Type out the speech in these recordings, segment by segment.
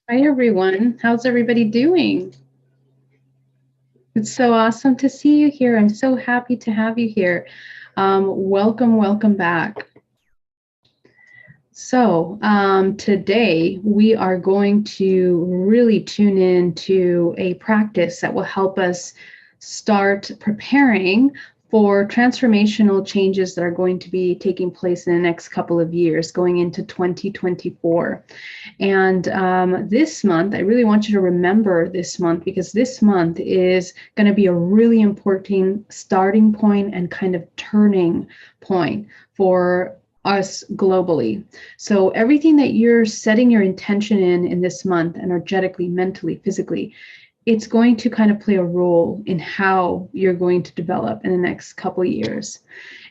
Hi, everyone. How's everybody doing? It's so awesome to see you here. I'm so happy to have you here. Welcome back. Today we are going to really tune in to a practice that will help us start preparing for transformational changes that are going to be taking place in the next couple of years, going into 2024. And this month, I really want you to remember this month because this month is going to be a really important starting point and kind of turning point for us globally. So everything that you're setting your intention in this month, energetically, mentally, physically, it's going to kind of play a role in how you're going to develop in the next couple of years.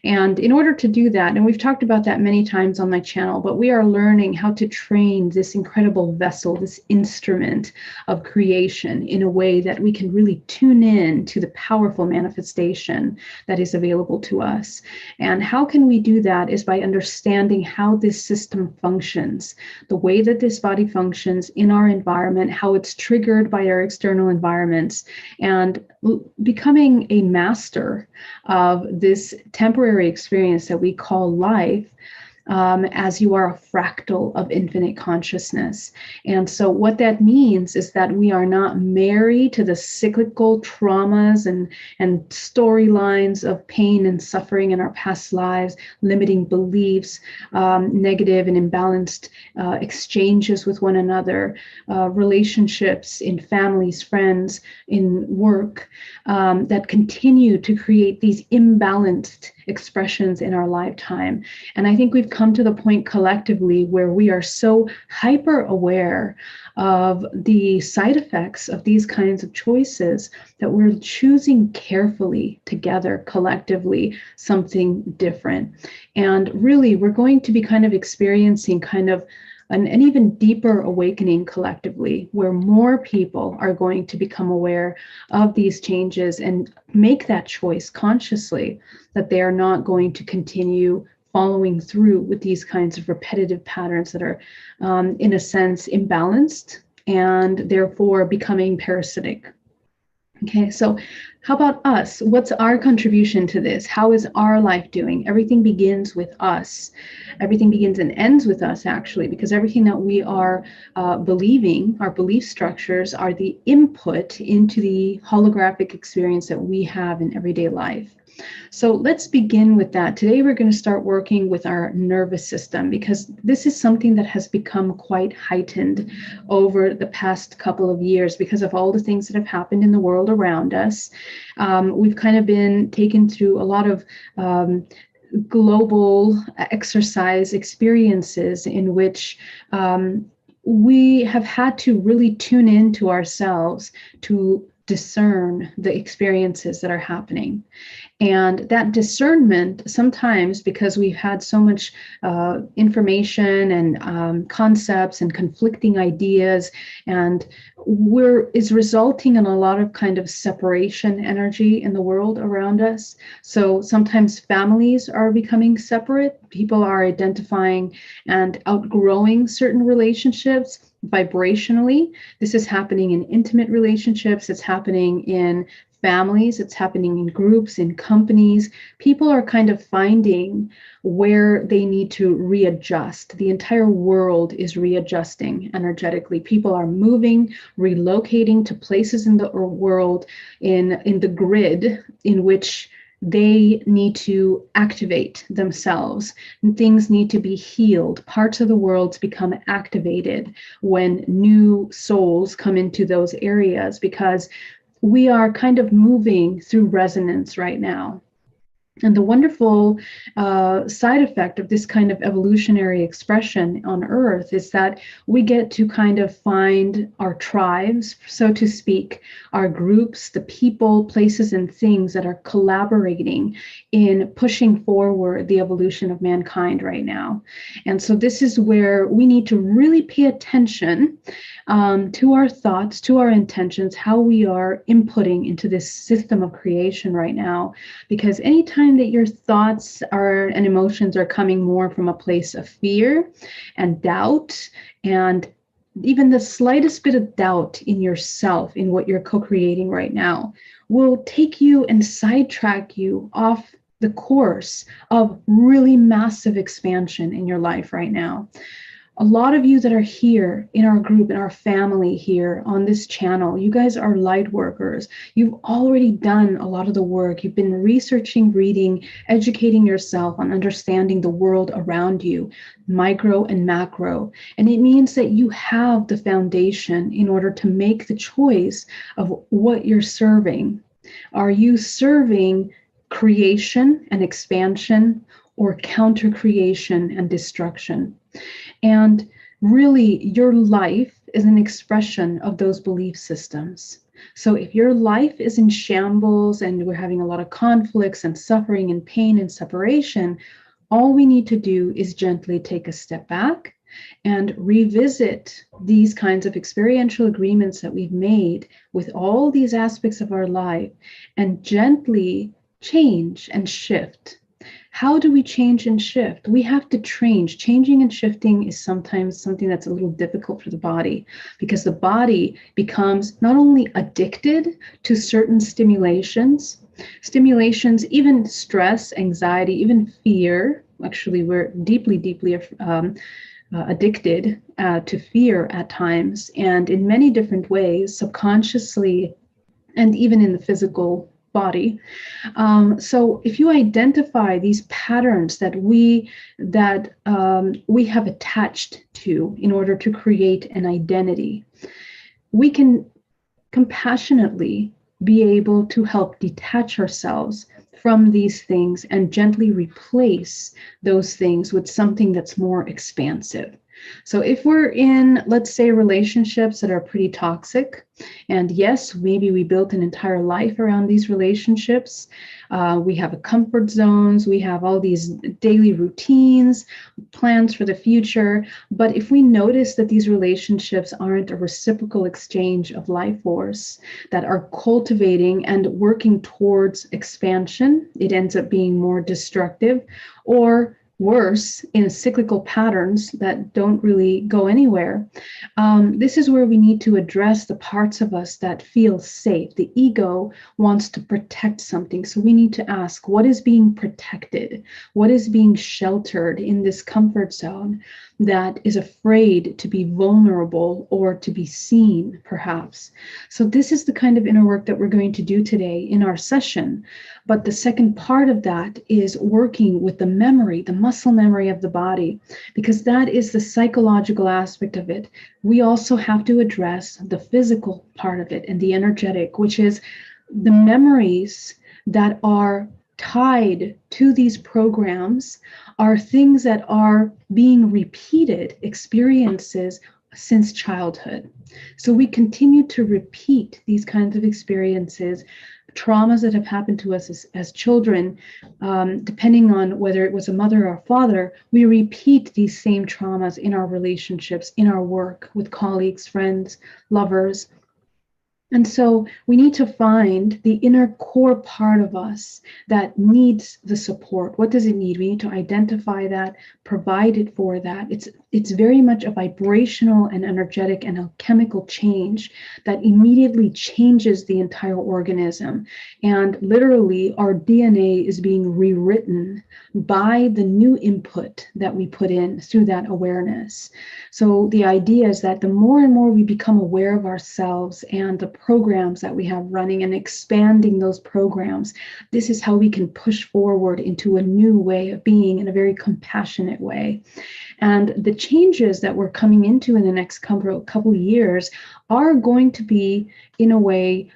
And in order to do that, and we've talked about that many times on my channel, but we are learning how to train this incredible vessel, this instrument of creation in a way that we can really tune in to the powerful manifestation that is available to us. And how can we do that is by understanding how this system functions, the way that this body functions in our environment, how it's triggered by our external environments, and becoming a master of this temporary experience that we call life, as you are a fractal of infinite consciousness. And so what that means is that we are not married to the cyclical traumas and storylines of pain and suffering in our past lives, limiting beliefs, negative and imbalanced exchanges with one another, relationships in families, friends, in work, that continue to create these imbalanced expressions in our lifetime. And I think we've come to the point collectively where we are so hyper aware of the side effects of these kinds of choices that we're choosing carefully together, collectively, something different. And really, we're going to be kind of experiencing kind of an even deeper awakening collectively, where more people are going to become aware of these changes and make that choice consciously that they are not going to continue following through with these kinds of repetitive patterns that are, in a sense, imbalanced and therefore becoming parasitic. Okay, so how about us? What's our contribution to this? How is our life doing? Everything begins with us. Everything begins and ends with us, actually, because everything that we are believing, our belief structures, are the input into the holographic experience that we have in everyday life. So let's begin with that. Today, we're going to start working with our nervous system because this is something that has become quite heightened over the past couple of years because of all the things that have happened in the world around us. We've kind of been taken through a lot of global exercise experiences in which we have had to really tune into ourselves to discern the experiences that are happening. And that discernment, sometimes because we've had so much information and concepts and conflicting ideas, and is resulting in a lot of kind of separation energy in the world around us. So sometimes families are becoming separate. People are identifying and outgrowing certain relationships vibrationally. This is happening in intimate relationships. It's happening in families, it's happening in groups, in companies. People are kind of finding where they need to readjust. The entire world is readjusting energetically. People are moving, relocating to places in the world, in the grid in which they need to activate themselves, and things need to be healed. Parts of the world become activated when new souls come into those areas because we are kind of moving through resonance right now. And the wonderful side effect of this kind of evolutionary expression on Earth is that we get to kind of find our tribes, so to speak, our groups, the people, places, and things that are collaborating in pushing forward the evolution of mankind right now. And so this is where we need to really pay attention to our thoughts, to our intentions, how we are inputting into this system of creation right now. Because anytime that your thoughts and emotions are coming more from a place of fear and doubt and even the slightest bit of doubt in yourself, in what you're co-creating right now, will take you and sidetrack you off the course of really massive expansion in your life right now. A lot of you that are here in our group, in our family here on this channel, you guys are light workers. You've already done a lot of the work. You've been researching, reading, educating yourself on understanding the world around you, micro and macro. And it means that you have the foundation in order to make the choice of what you're serving. Are you serving creation and expansion, or counter creation and destruction? And really, your life is an expression of those belief systems. So if your life is in shambles and we're having a lot of conflicts and suffering and pain and separation, all we need to do is gently take a step back and revisit these kinds of experiential agreements that we've made with all these aspects of our life and gently change and shift. How do we change and shift? We have to change. Changing and shifting is sometimes something that's a little difficult for the body, because the body becomes not only addicted to certain stimulations, even stress, anxiety, even fear. Actually, we're deeply addicted to fear at times, and in many different ways, subconsciously, and even in the physical body. So if you identify these patterns that we have attached to in order to create an identity, we can compassionately be able to help detach ourselves from these things and gently replace those things with something that's more expansive. So if we're in, let's say, relationships that are pretty toxic, and yes, maybe we built an entire life around these relationships, we have a comfort zones, we have all these daily routines, plans for the future, but if we notice that these relationships aren't a reciprocal exchange of life force that are cultivating and working towards expansion, it ends up being more destructive, or worse, in cyclical patterns that don't really go anywhere. This is where we need to address the parts of us that feel safe. The ego wants to protect something. So we need to ask, what is being protected? What is being sheltered in this comfort zone that is afraid to be vulnerable or to be seen, perhaps? So this is the kind of inner work that we're going to do today in our session. But the second part of that is working with the memory, the muscle memory of the body, because that is the psychological aspect of it. We also have to address the physical part of it and the energetic, which is the memories that are tied to these programs are things that are being repeated experiences since childhood. So we continue to repeat these kinds of experiences, traumas that have happened to us as children, depending on whether it was a mother or a father. We repeat these same traumas in our relationships, in our work with colleagues, friends, lovers. And so we need to find the inner core part of us that needs the support. What does it need? We need to identify that, provide it for that. It's very much a vibrational and energetic and a chemical change that immediately changes the entire organism. And literally, our DNA is being rewritten by the new input that we put in through that awareness. So the idea is that the more and more we become aware of ourselves and the programs that we have running and expanding those programs, this is how we can push forward into a new way of being in a very compassionate way. And the changes that we're coming into in the next couple of years are going to be, in a way,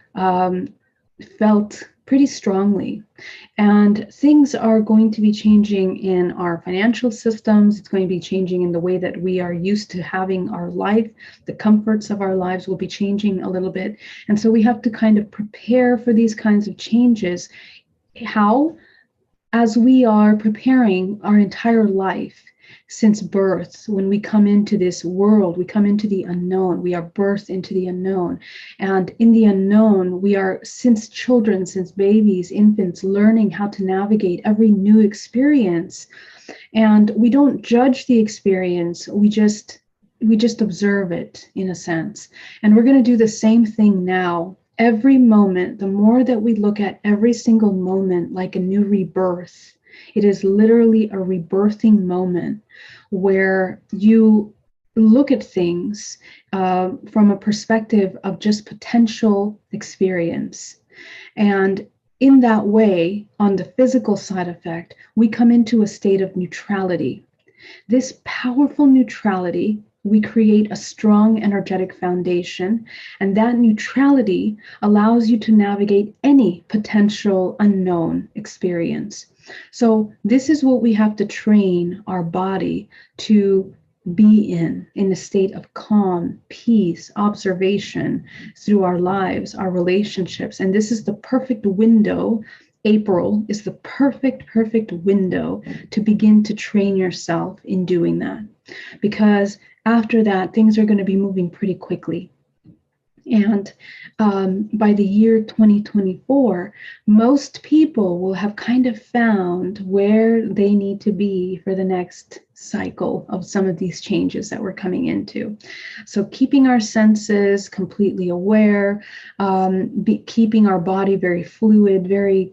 felt pretty strongly. And things are going to be changing in our financial systems. It's going to be changing in the way that we are used to having our life. The comforts of our lives will be changing a little bit. And so we have to kind of prepare for these kinds of changes. How? As we are preparing our entire life since birth. When we come into this world, we come into the unknown. We are birthed into the unknown. And in the unknown, we are, since children, since babies, infants, learning how to navigate every new experience. And we don't judge the experience. We just we just observe it in a sense. And we're going to do the same thing now. Every moment, the more that we look at every single moment like a new rebirth, it is literally a rebirthing moment where you look at things from a perspective of just potential experience. And in that way, on the physical side effect, we come into a state of neutrality. This powerful neutrality, we create a strong energetic foundation, and that neutrality allows you to navigate any potential unknown experience. So this is what we have to train our body to be in a state of calm, peace, observation through our lives, our relationships. And this is the perfect window. April is the perfect window to begin to train yourself in doing that. Because after that, things are going to be moving pretty quickly. And by the year 2024, most people will have kind of found where they need to be for the next cycle of some of these changes that we're coming into. So keeping our senses completely aware, keeping our body very fluid, very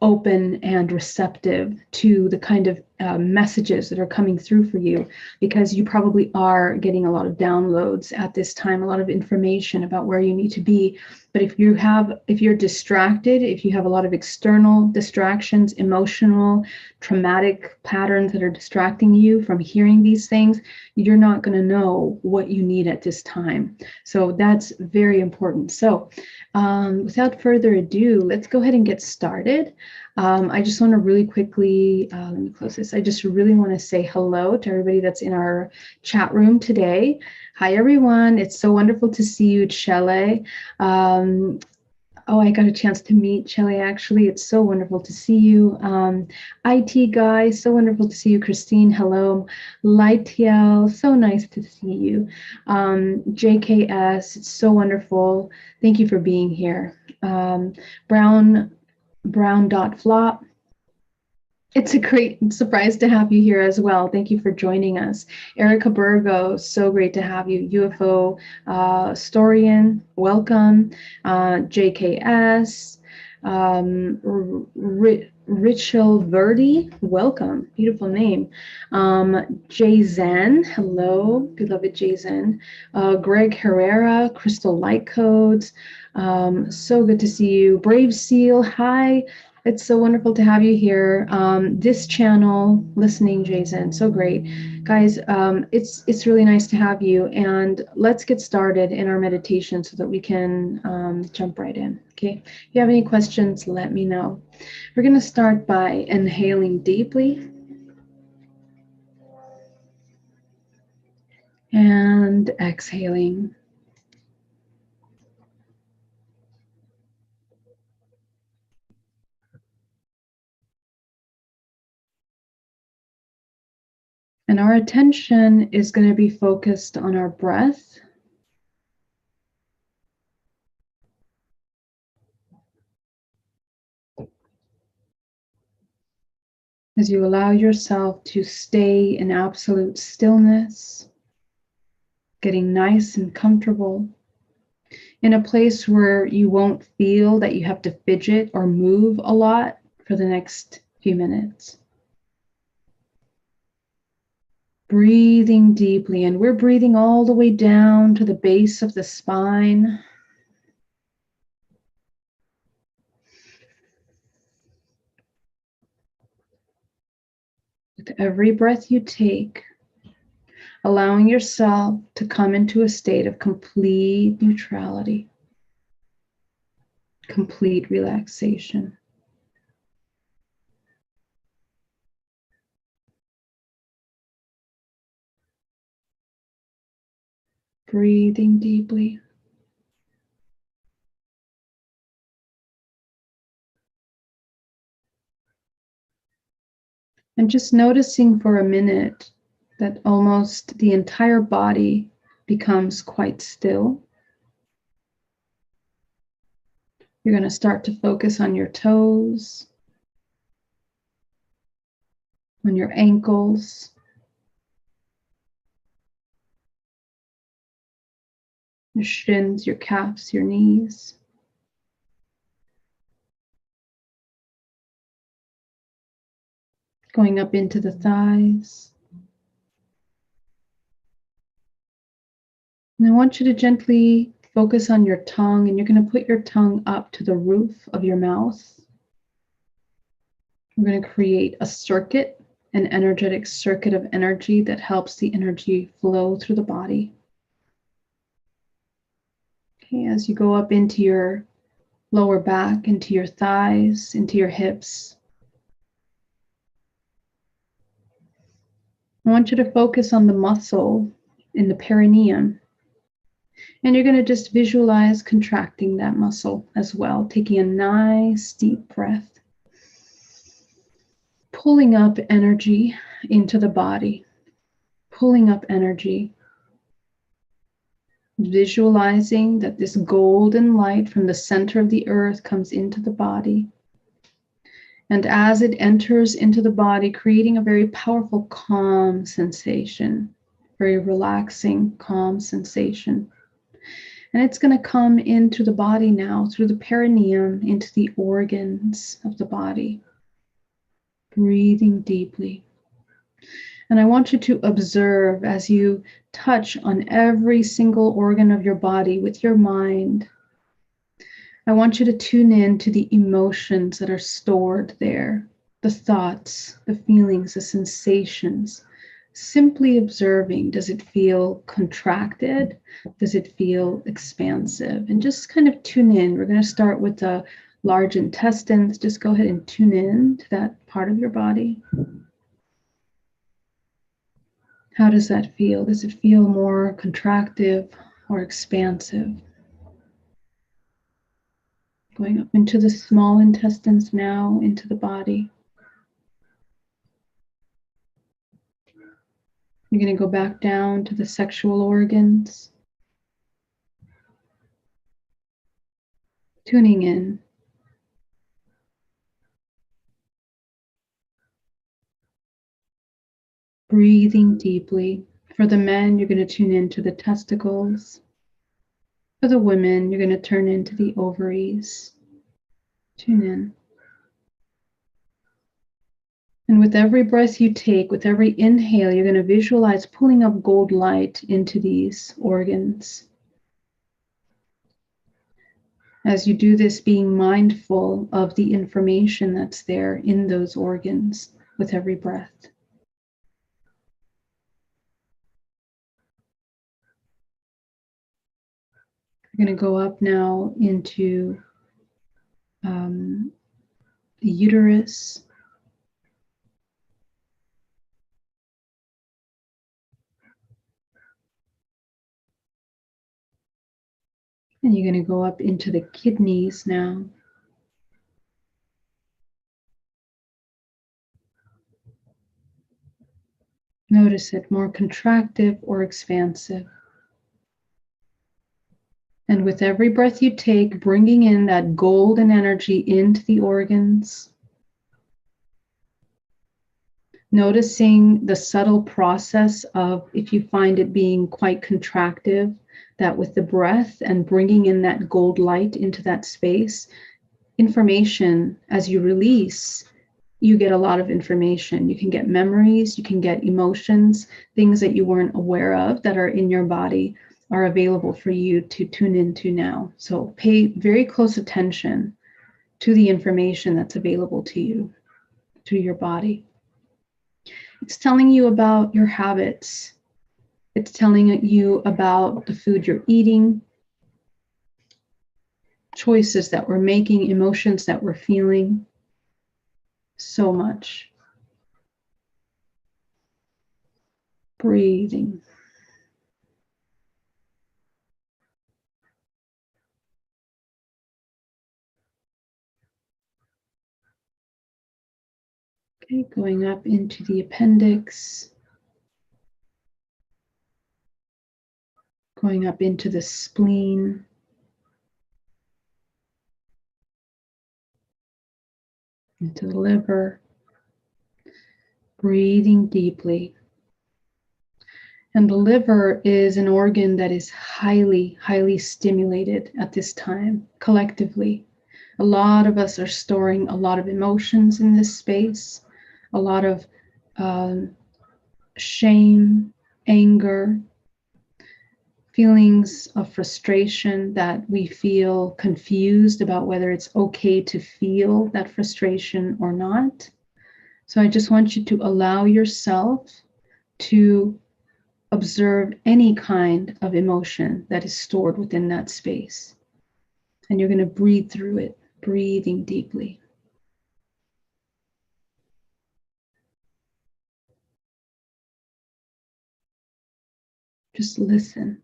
open and receptive to the kind of messages that are coming through for you, because you probably are getting a lot of downloads at this time, a lot of information about where you need to be. But if you're distracted, if you have a lot of external distractions, emotional, traumatic patterns that are distracting you from hearing these things, you're not going to know what you need at this time. So that's very important. So without further ado, let's go ahead and get started. I just want to really quickly, let me close this. I just really want to say hello to everybody that's in our chat room today. Hi, everyone. It's so wonderful to see you, Chele. I got a chance to meet Chele, actually. It's so wonderful to see you. IT guy, so wonderful to see you. Christine, hello. Lightiel, so nice to see you. JKS, it's so wonderful. Thank you for being here. Brown.flop. It's a great surprise to have you here as well. Thank you for joining us. Erica Burgo, so great to have you. UFO Storian, welcome. JKS, Richel Verdi, welcome. Beautiful name. Jay Zen, hello, beloved Jay Zen. Greg Herrera, Crystal Light Codes, so good to see you. Brave Seal, hi. It's so wonderful to have you here. This channel, listening, Jason, so great. Guys, it's really nice to have you. And let's get started in our meditation so that we can jump right in, okay? If you have any questions, let me know. We're gonna start by inhaling deeply. And exhaling. And our attention is going to be focused on our breath. As you allow yourself to stay in absolute stillness, getting nice and comfortable, in a place where you won't feel that you have to fidget or move a lot for the next few minutes. Breathing deeply, and we're breathing all the way down to the base of the spine. With every breath you take, allowing yourself to come into a state of complete neutrality, complete relaxation. Breathing deeply. And just noticing for a minute that almost the entire body becomes quite still. You're going to start to focus on your toes, on your ankles, your shins, your calves, your knees. Going up into the thighs. And I want you to gently focus on your tongue, and you're going to put your tongue up to the roof of your mouth. We're going to create a circuit, an energetic circuit of energy that helps the energy flow through the body. Okay, as you go up into your lower back, into your thighs, into your hips, I want you to focus on the muscle in the perineum. And you're going to just visualize contracting that muscle as well, taking a nice deep breath, pulling up energy into the body, pulling up energy, visualizing that this golden light from the center of the earth comes into the body. And as it enters into the body, creating a very powerful calm sensation, very relaxing, calm sensation. And it's going to come into the body now through the perineum, into the organs of the body. Breathing deeply. And I want you to observe as you touch on every single organ of your body with your mind. I want you to tune in to the emotions that are stored there, the thoughts, the feelings, the sensations. Simply observing, does it feel contracted? Does it feel expansive? And just kind of tune in. We're going to start with the large intestines. Just go ahead and tune in to that part of your body. How does that feel? Does it feel more contractive or expansive? Going up into the small intestines now, into the body. You're going to go back down to the sexual organs. Tuning in. Breathing deeply. For the men, you're going to tune into the testicles. For the women, you're going to turn into the ovaries. Tune in. And with every breath you take, with every inhale, you're going to visualize pulling up gold light into these organs. As you do this, being mindful of the information that's there in those organs with every breath. We're going to go up now into the uterus. And you're going to go up into the kidneys now. Notice it more contractive or expansive. And with every breath you take, bringing in that golden energy into the organs. Noticing the subtle process of, if you find it being quite contractive, that with the breath and bringing in that gold light into that space, information as you release, you get a lot of information. You can get memories, you can get emotions, things that you weren't aware of that are in your body are available for you to tune into now. So pay very close attention to the information that's available to you through your body. It's telling you about your habits. It's telling you about the food you're eating, choices that we're making, emotions that we're feeling. So much. Breathing. Okay, going up into the appendix. Going up into the spleen. Into the liver. Breathing deeply. And the liver is an organ that is highly, highly stimulated at this time, collectively. A lot of us are storing a lot of emotions in this space, a lot of shame, anger, feelings of frustration that we feel confused about whether it's okay to feel that frustration or not. So I just want you to allow yourself to observe any kind of emotion that is stored within that space. And you're going to breathe through it, breathing deeply. Just listen,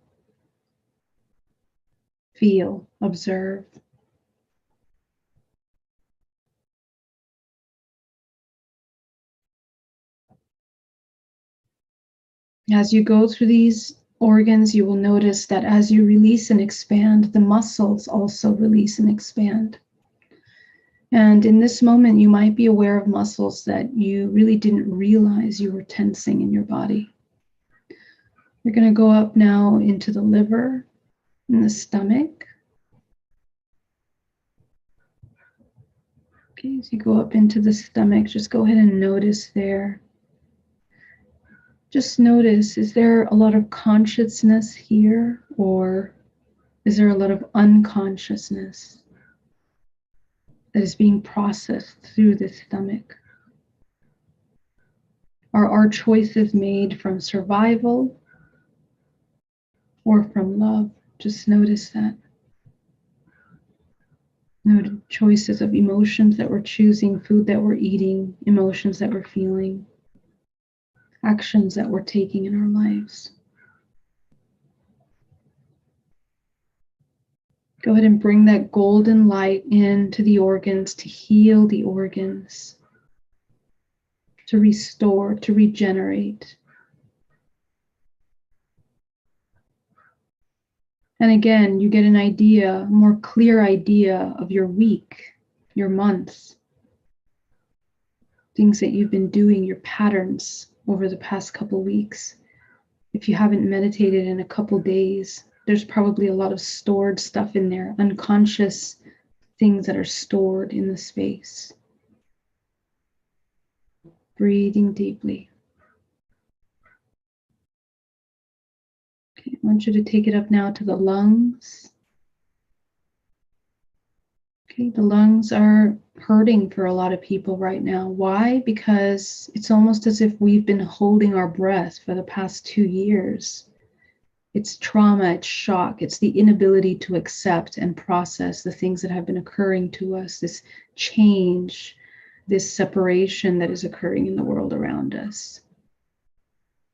feel, observe. As you go through these organs, you will notice that as you release and expand, the muscles also release and expand. And in this moment, you might be aware of muscles that you really didn't realize you were tensing in your body. You're going to go up now into the liver and the stomach. Okay, as you go up into the stomach, just go ahead and notice there. Just notice, is there a lot of consciousness here, or is there a lot of unconsciousness that is being processed through the stomach? Are our choices made from survival or from love? Just notice that. Notice choices of emotions that we're choosing, food that we're eating, emotions that we're feeling, actions that we're taking in our lives. Go ahead and bring that golden light into the organs to heal the organs, to restore, to regenerate. And again, you get an idea, a more clear idea of your week, your months, things that you've been doing, your patterns over the past couple weeks. If you haven't meditated in a couple days, there's probably a lot of stored stuff in there, unconscious things that are stored in the space. Breathing deeply. Okay, I want you to take it up now to the lungs. Okay, the lungs are hurting for a lot of people right now. Why? Because it's almost as if we've been holding our breath for the past 2 years. It's trauma, it's shock, it's the inability to accept and process the things that have been occurring to us, this change, this separation that is occurring in the world around us.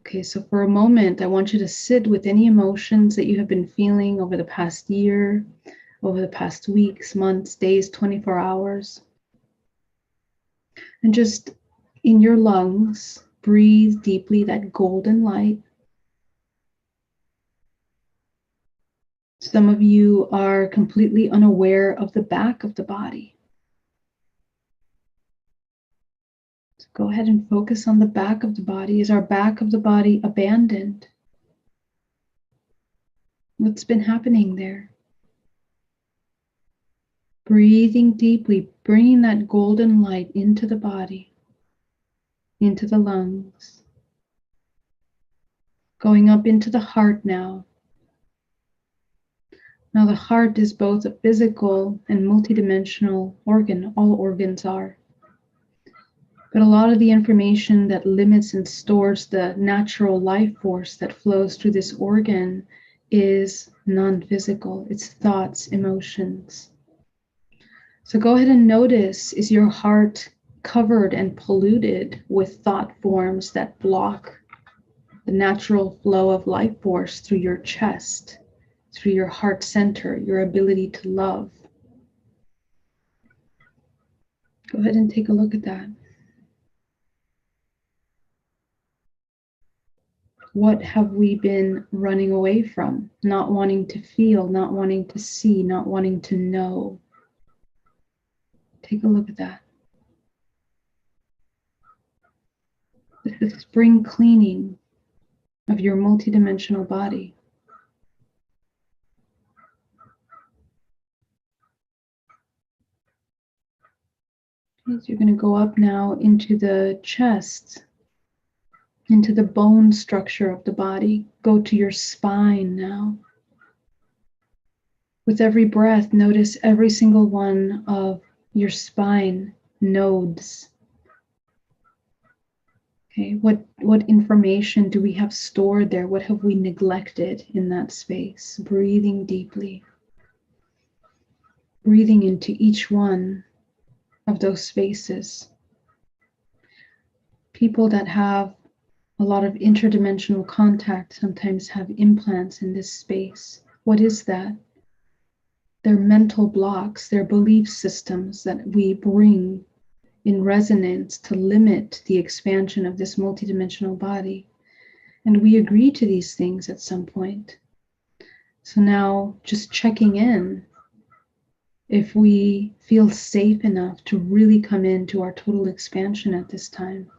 Okay, so for a moment, I want you to sit with any emotions that you have been feeling over the past year, over the past weeks, months, days, 24 hours. And just in your lungs, breathe deeply that golden light. Some of you are completely unaware of the back of the body. So go ahead and focus on the back of the body. Is our back of the body abandoned? What's been happening there? Breathing deeply, bringing that golden light into the body, into the lungs. Going up into the heart now. Now the heart is both a physical and multidimensional organ. All organs are. But a lot of the information that limits and stores the natural life force that flows through this organ is non-physical. It's thoughts, emotions. So go ahead and notice, is your heart covered and polluted with thought forms that block the natural flow of life force through your chest, through your heart center, your ability to love? Go ahead and take a look at that. What have we been running away from? Not wanting to feel, not wanting to see, not wanting to know. Take a look at that. This is spring cleaning. of your multidimensional body. Okay, so you're going to go up now into the chest, into the bone structure of the body. Go to your spine now. With every breath, notice every single one of your spine nodes. Okay, what information do we have stored there? What have we neglected in that space? Breathing deeply. Breathing into each one of those spaces. People that have a lot of interdimensional contact sometimes have implants in this space. What is that? They're mental blocks, they're belief systems that we bring in resonance to limit the expansion of this multidimensional body. And we agree to these things at some point. So now just checking in if we feel safe enough to really come into our total expansion at this time.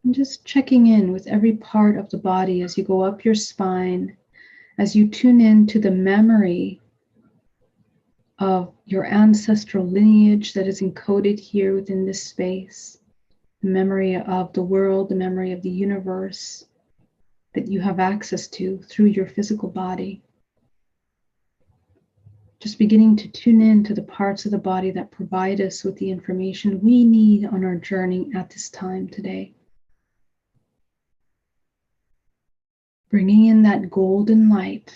And just checking in with every part of the body as you go up your spine, as you tune in to the memory of your ancestral lineage that is encoded here within this space, the memory of the world, the memory of the universe that you have access to through your physical body. Just beginning to tune in to the parts of the body that provide us with the information we need on our journey at this time today. Bringing in that golden light,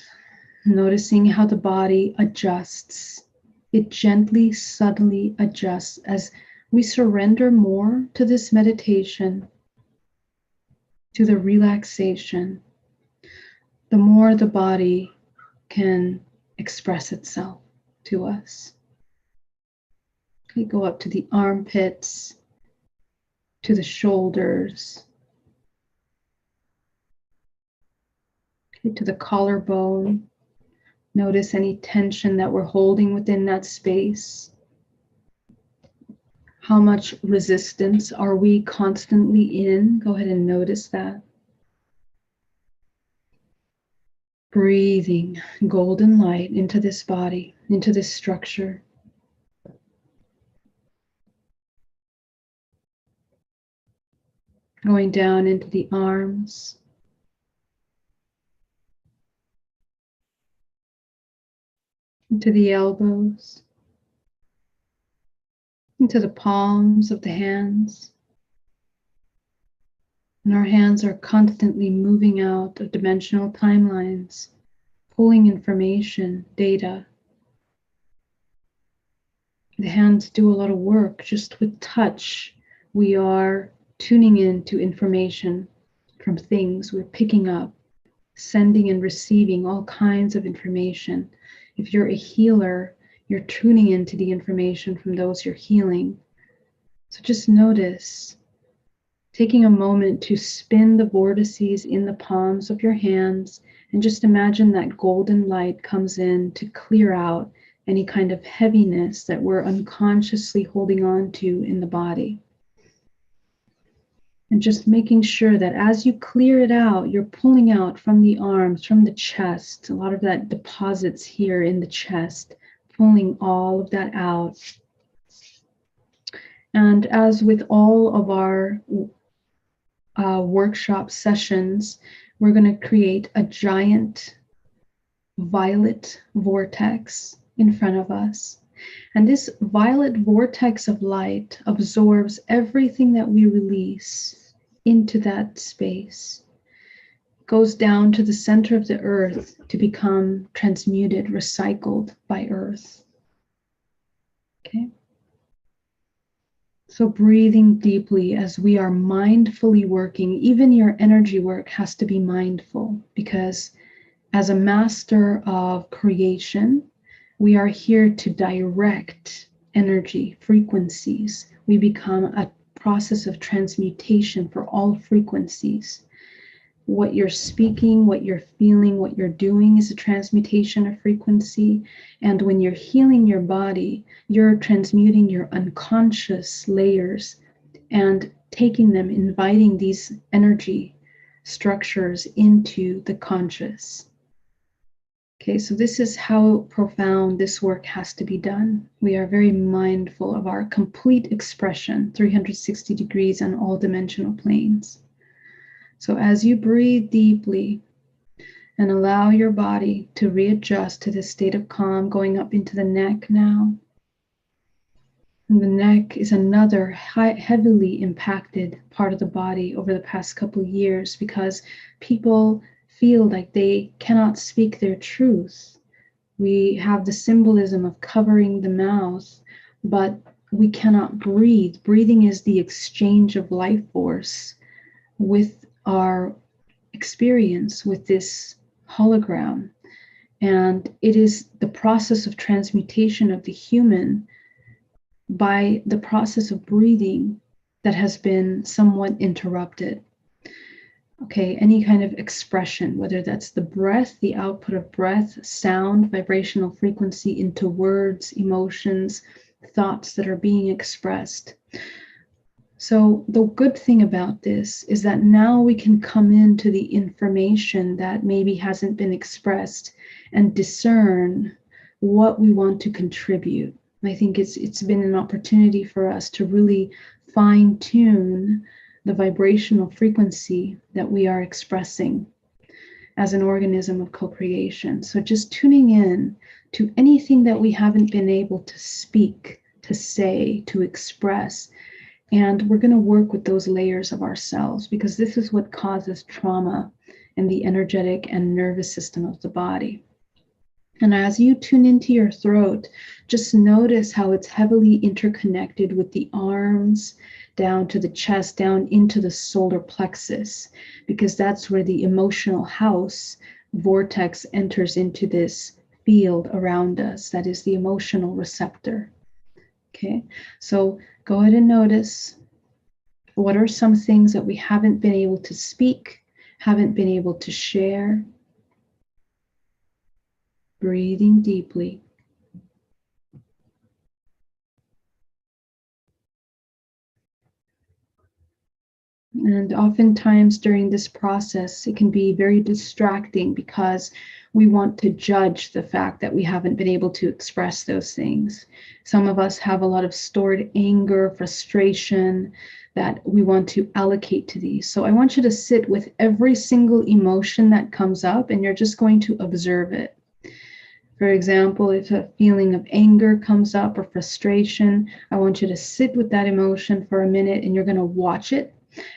noticing how the body adjusts. It gently, subtly adjusts as we surrender more to this meditation, to the relaxation, the more the body can express itself to us. Okay, go up to the armpits, to the shoulders, okay, to the collarbone. Notice any tension that we're holding within that space. How much resistance are we constantly in? Go ahead and notice that. Breathing golden light into this body, into this structure. Going down into the arms. Into the elbows. Into the palms of the hands. And our hands are constantly moving out of dimensional timelines, pulling information, data. The hands do a lot of work. Just with touch, we are tuning into information from things we're picking up, sending and receiving all kinds of information. If you're a healer, you're tuning into the information from those you're healing. So just notice, taking a moment to spin the vortices in the palms of your hands, and just imagine that golden light comes in to clear out any kind of heaviness that we're unconsciously holding on to in the body. And just making sure that as you clear it out, you're pulling out from the arms, from the chest, a lot of that deposits here in the chest, pulling all of that out. And as with all of our workshop sessions, we're going to create a giant violet vortex in front of us. And this violet vortex of light absorbs everything that we release into that space. It goes down to the center of the earth to become transmuted, recycled by earth. Okay? So breathing deeply as we are mindfully working. Even your energy work has to be mindful, because as a master of creation, we are here to direct energy, frequencies. We become a process of transmutation for all frequencies. What you're speaking, what you're feeling, what you're doing is a transmutation of frequency. And when you're healing your body, you're transmuting your unconscious layers and taking them, inviting these energy structures into the conscious. Okay, so this is how profound this work has to be done. We are very mindful of our complete expression, 360 degrees on all dimensional planes. So as you breathe deeply and allow your body to readjust to this state of calm, going up into the neck now. And the neck is another heavily impacted part of the body over the past couple of years because people feel like they cannot speak their truth. We have the symbolism of covering the mouth, but we cannot breathe. Breathing is the exchange of life force with our experience with this hologram. And it is the process of transmutation of the human by the process of breathing that has been somewhat interrupted. Okay, any kind of expression, whether that's the breath, the output of breath, sound, vibrational frequency into words, emotions, thoughts that are being expressed. So the good thing about this is that now we can come into the information that maybe hasn't been expressed and discern what we want to contribute. I think it's been an opportunity for us to really fine-tune the vibrational frequency that we are expressing as an organism of co-creation. So just tuning in to anything that we haven't been able to speak, to say, to express. And we're going to work with those layers of ourselves because this is what causes trauma in the energetic and nervous system of the body. And as you tune into your throat, just notice how it's heavily interconnected with the arms, down to the chest, down into the solar plexus, because that's where the emotional house vortex enters into this field around us. That is the emotional receptor. Okay, so go ahead and notice what are some things that we haven't been able to speak, haven't been able to share. Breathing deeply. And oftentimes during this process, it can be very distracting because we want to judge the fact that we haven't been able to express those things. Some of us have a lot of stored anger, frustration that we want to allocate to these. So I want you to sit with every single emotion that comes up and you're just going to observe it. For example, if a feeling of anger comes up or frustration, I want you to sit with that emotion for a minute and you're going to watch it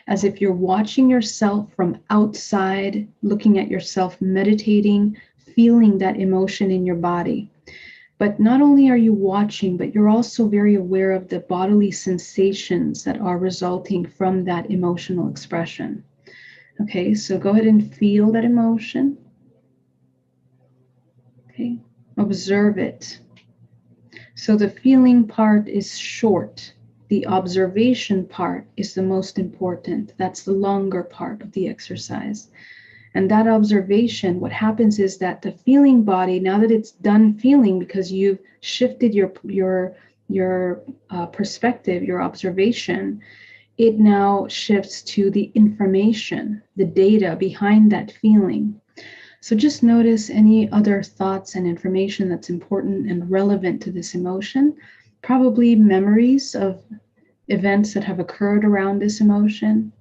as if you're watching yourself from outside, looking at yourself, meditating, feeling that emotion in your body. But not only are you watching, but you're also very aware of the bodily sensations that are resulting from that emotional expression. Okay, so go ahead and feel that emotion. Okay, observe it. So the feeling part is short. The observation part is the most important. That's the longer part of the exercise. And that observation, what happens is that the feeling body, now that it's done feeling because you've shifted your perspective, your observation, it now shifts to the information, the data behind that feeling. So just notice any other thoughts and information that's important and relevant to this emotion, probably memories of events that have occurred around this emotion.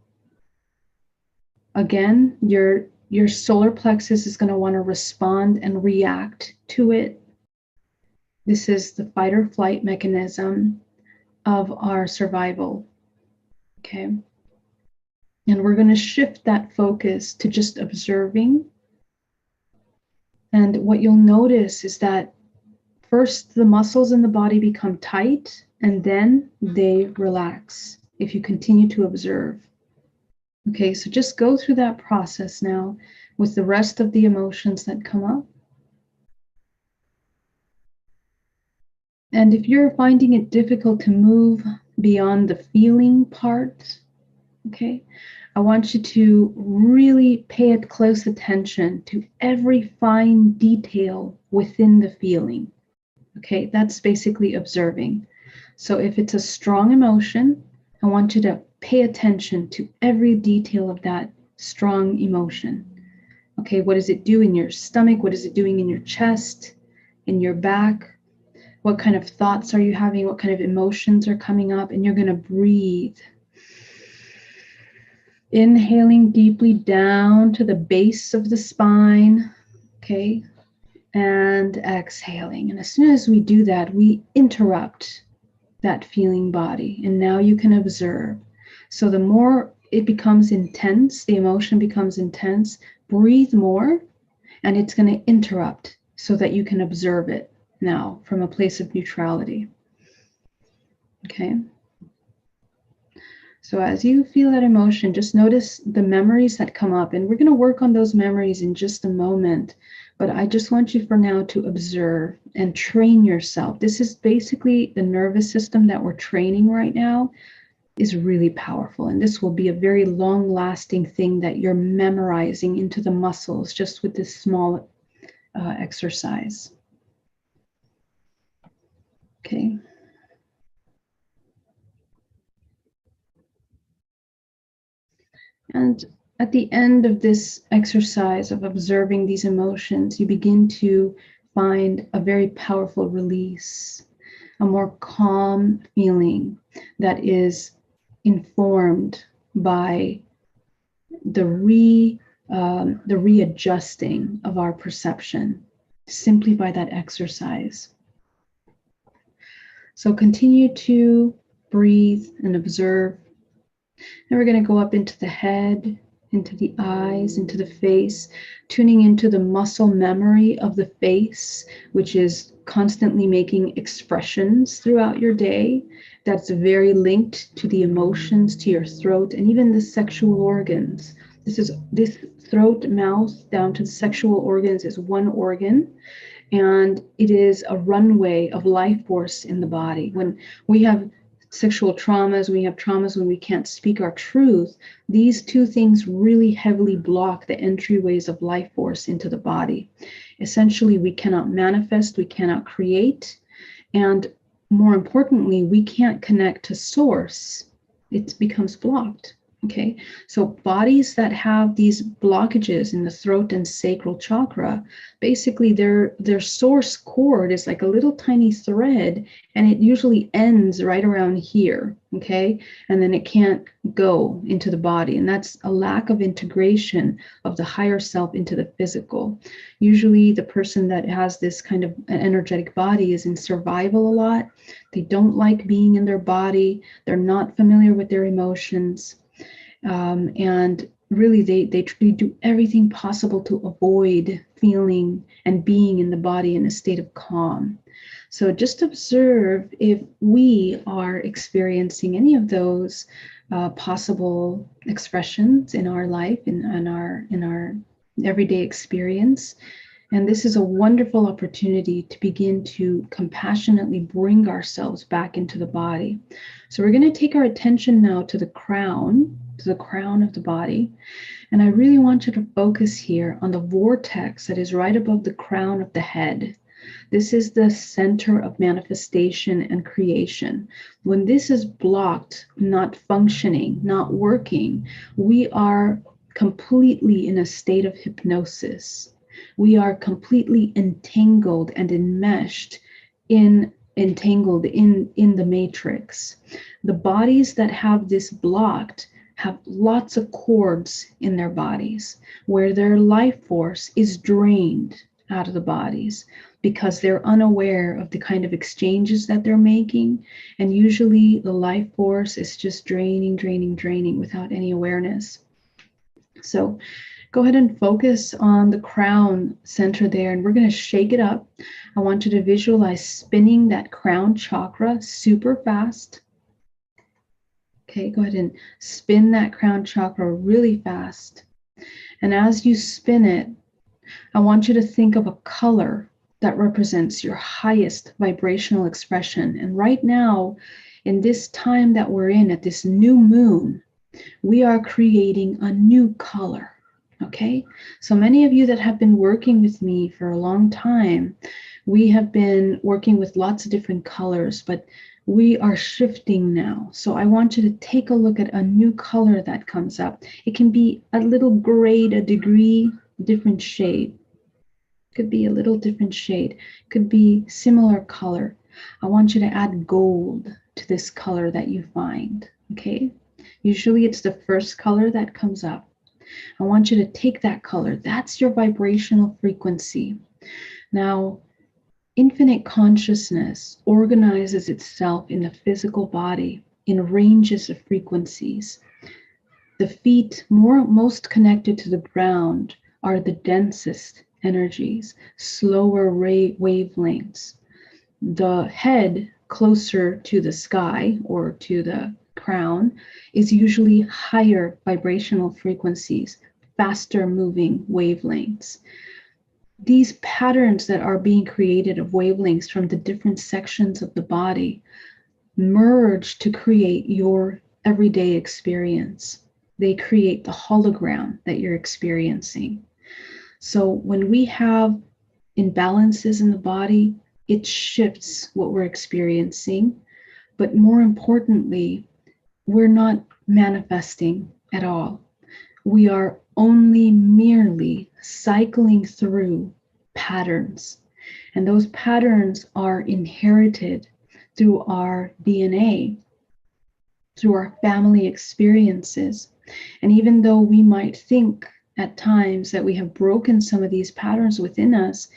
Again, your solar plexus is going to want to respond and react to it. This is the fight or flight mechanism of our survival. Okay. And we're going to shift that focus to just observing. And what you'll notice is that first the muscles in the body become tight and then they relax if you continue to observe. Okay, so just go through that process now with the rest of the emotions that come up. And if you're finding it difficult to move beyond the feeling part, okay, I want you to really pay close attention to every fine detail within the feeling. Okay, that's basically observing. So if it's a strong emotion, I want you to pay attention to every detail of that strong emotion. Okay, what does it do in your stomach? What is it doing in your chest, in your back? What kind of thoughts are you having? What kind of emotions are coming up? And you're going to breathe. Inhaling deeply down to the base of the spine. Okay, and exhaling. And as soon as we do that, we interrupt that feeling body. And now you can observe. So the more it becomes intense, the emotion becomes intense, breathe more, and it's going to interrupt so that you can observe it now from a place of neutrality. Okay. So as you feel that emotion, just notice the memories that come up, and we're going to work on those memories in just a moment. But I just want you for now to observe and train yourself. This is basically the nervous system that we're training right now is really powerful. And this will be a very long-lasting thing that you're memorizing into the muscles just with this small exercise. Okay. And at the end of this exercise of observing these emotions, you begin to find a very powerful release, a more calm feeling that is informed by the readjusting of our perception simply by that exercise. So continue to breathe and observe. Then we're going to go up into the head, into the eyes, into the face, tuning into the muscle memory of the face, which is constantly making expressions throughout your day. That's very linked to the emotions, to your throat, and even the sexual organs. This throat, mouth, down to the sexual organs is one organ, and it is a runway of life force in the body. When we have sexual traumas, we have traumas when we can't speak our truth, these two things really heavily block the entryways of life force into the body. Essentially, we cannot manifest, we cannot create, and more importantly, we can't connect to source. It becomes blocked. Okay, so bodies that have these blockages in the throat and sacral chakra, basically their source cord is like a little tiny thread, and it usually ends right around here. Okay, and then it can't go into the body, and that's a lack of integration of the higher self into the physical. Usually the person that has this kind of an energetic body is in survival a lot. They don't like being in their body. They're not familiar with their emotions. And really they do everything possible to avoid feeling and being in the body in a state of calm. So just observe if we are experiencing any of those possible expressions in our life, in our everyday experience. And this is a wonderful opportunity to begin to compassionately bring ourselves back into the body. So we're going to take our attention now to the crown of the body. And I really want you to focus here on the vortex that is right above the crown of the head. This is the center of manifestation and creation. When this is blocked, not functioning, not working, we are completely in a state of hypnosis. We are completely entangled and enmeshed in the matrix. The bodies that have this blocked have lots of cords in their bodies where their life force is drained out of the bodies because they're unaware of the kind of exchanges that they're making. And usually the life force is just draining without any awareness. So go ahead and focus on the crown center there, and we're going to shake it up. I want you to visualize spinning that crown chakra super fast. Okay, go ahead and spin that crown chakra really fast. And as you spin it, I want you to think of a color that represents your highest vibrational expression. And right now, in this time that we're in, at this new moon, we are creating a new color. Okay, so many of you that have been working with me for a long time, we have been working with lots of different colors, but we are shifting now. So I want you to take a look at a new color that comes up. It can be a little grade, a degree, different shade. Could be a little different shade. Could be similar color. I want you to add gold to this color that you find, okay? Usually it's the first color that comes up. I want you to take that color. That's your vibrational frequency. Now, infinite consciousness organizes itself in the physical body in ranges of frequencies. The feet most connected to the ground are the densest energies, slower wavelengths. The head closer to the sky or to the crown is usually higher vibrational frequencies, faster moving wavelengths. These patterns that are being created of wavelengths from the different sections of the body merge to create your everyday experience. They create the hologram that you're experiencing. So when we have imbalances in the body, it shifts what we're experiencing. But more importantly, we're not manifesting at all. We are only merely cycling through patterns. And those patterns are inherited through our DNA, through our family experiences. And even though we might think at times that we have broken some of these patterns within us,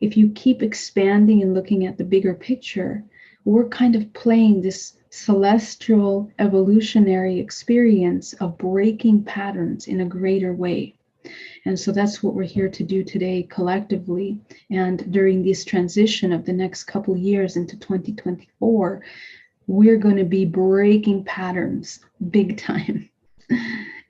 if you keep expanding and looking at the bigger picture, we're kind of playing this celestial evolutionary experience of breaking patterns in a greater way. And so that's what we're here to do today collectively. And during this transition of the next couple years into 2024, we're going to be breaking patterns big time.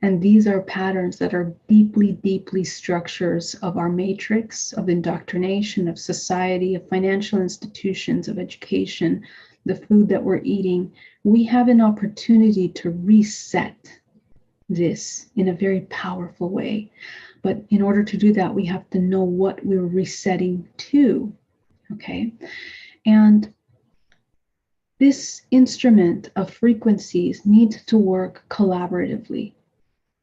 And these are patterns that are deeply, deeply structures of our matrix, of indoctrination, of society, of financial institutions, of education, the food that we're eating. We have an opportunity to reset this in a very powerful way. But in order to do that, we have to know what we're resetting to, okay? And this instrument of frequencies needs to work collaboratively.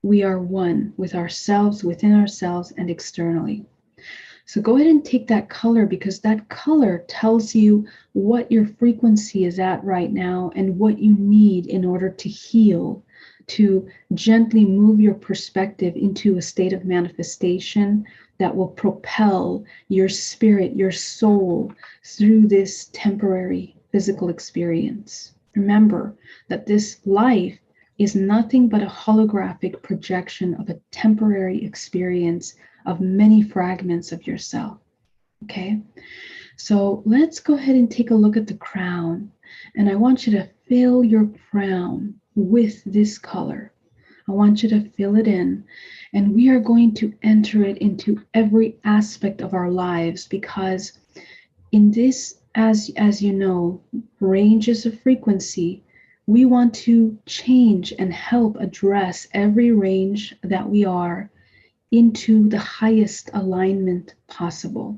We are one with ourselves, within ourselves, and externally. So go ahead and take that color, because that color tells you what your frequency is at right now and what you need in order to heal, to gently move your perspective into a state of manifestation that will propel your spirit, your soul through this temporary physical experience. Remember that this life is nothing but a holographic projection of a temporary experience of many fragments of yourself. Okay, so let's go ahead and take a look at the crown. And I want you to fill your crown with this color. I want you to fill it in. And we are going to enter it into every aspect of our lives, because in this, as you know, ranges of frequency, we want to change and help address every range that we are into the highest alignment possible,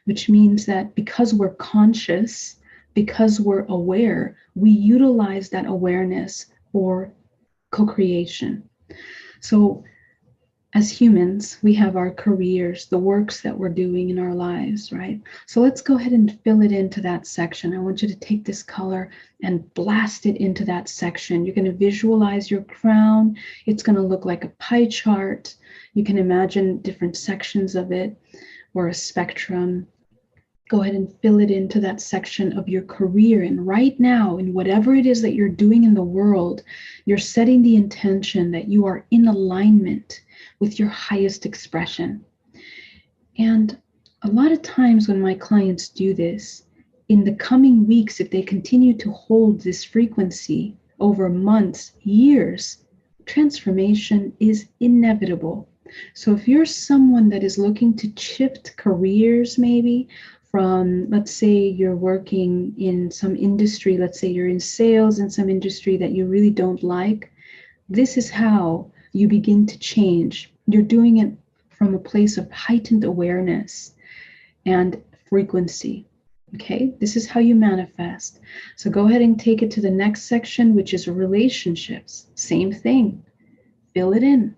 which means that because we're conscious, because we're aware, we utilize that awareness for co-creation. So as humans, we have our careers, the works that we're doing in our lives, right? So let's go ahead and fill it into that section. I want you to take this color and blast it into that section. You're going to visualize your crown. It's going to look like a pie chart. You can imagine different sections of it, or a spectrum. Go ahead and fill it into that section of your career. And right now, in whatever it is that you're doing in the world, you're setting the intention that you are in alignment with your highest expression. And a lot of times when my clients do this, in the coming weeks, if they continue to hold this frequency over months, years, transformation is inevitable. So if you're someone that is looking to shift careers, maybe from, let's say you're working in some industry, let's say you're in sales in some industry that you really don't like, this is how you begin to change. You're doing it from a place of heightened awareness and frequency. Okay, this is how you manifest. So go ahead and take it to the next section, which is relationships. Same thing. Fill it in.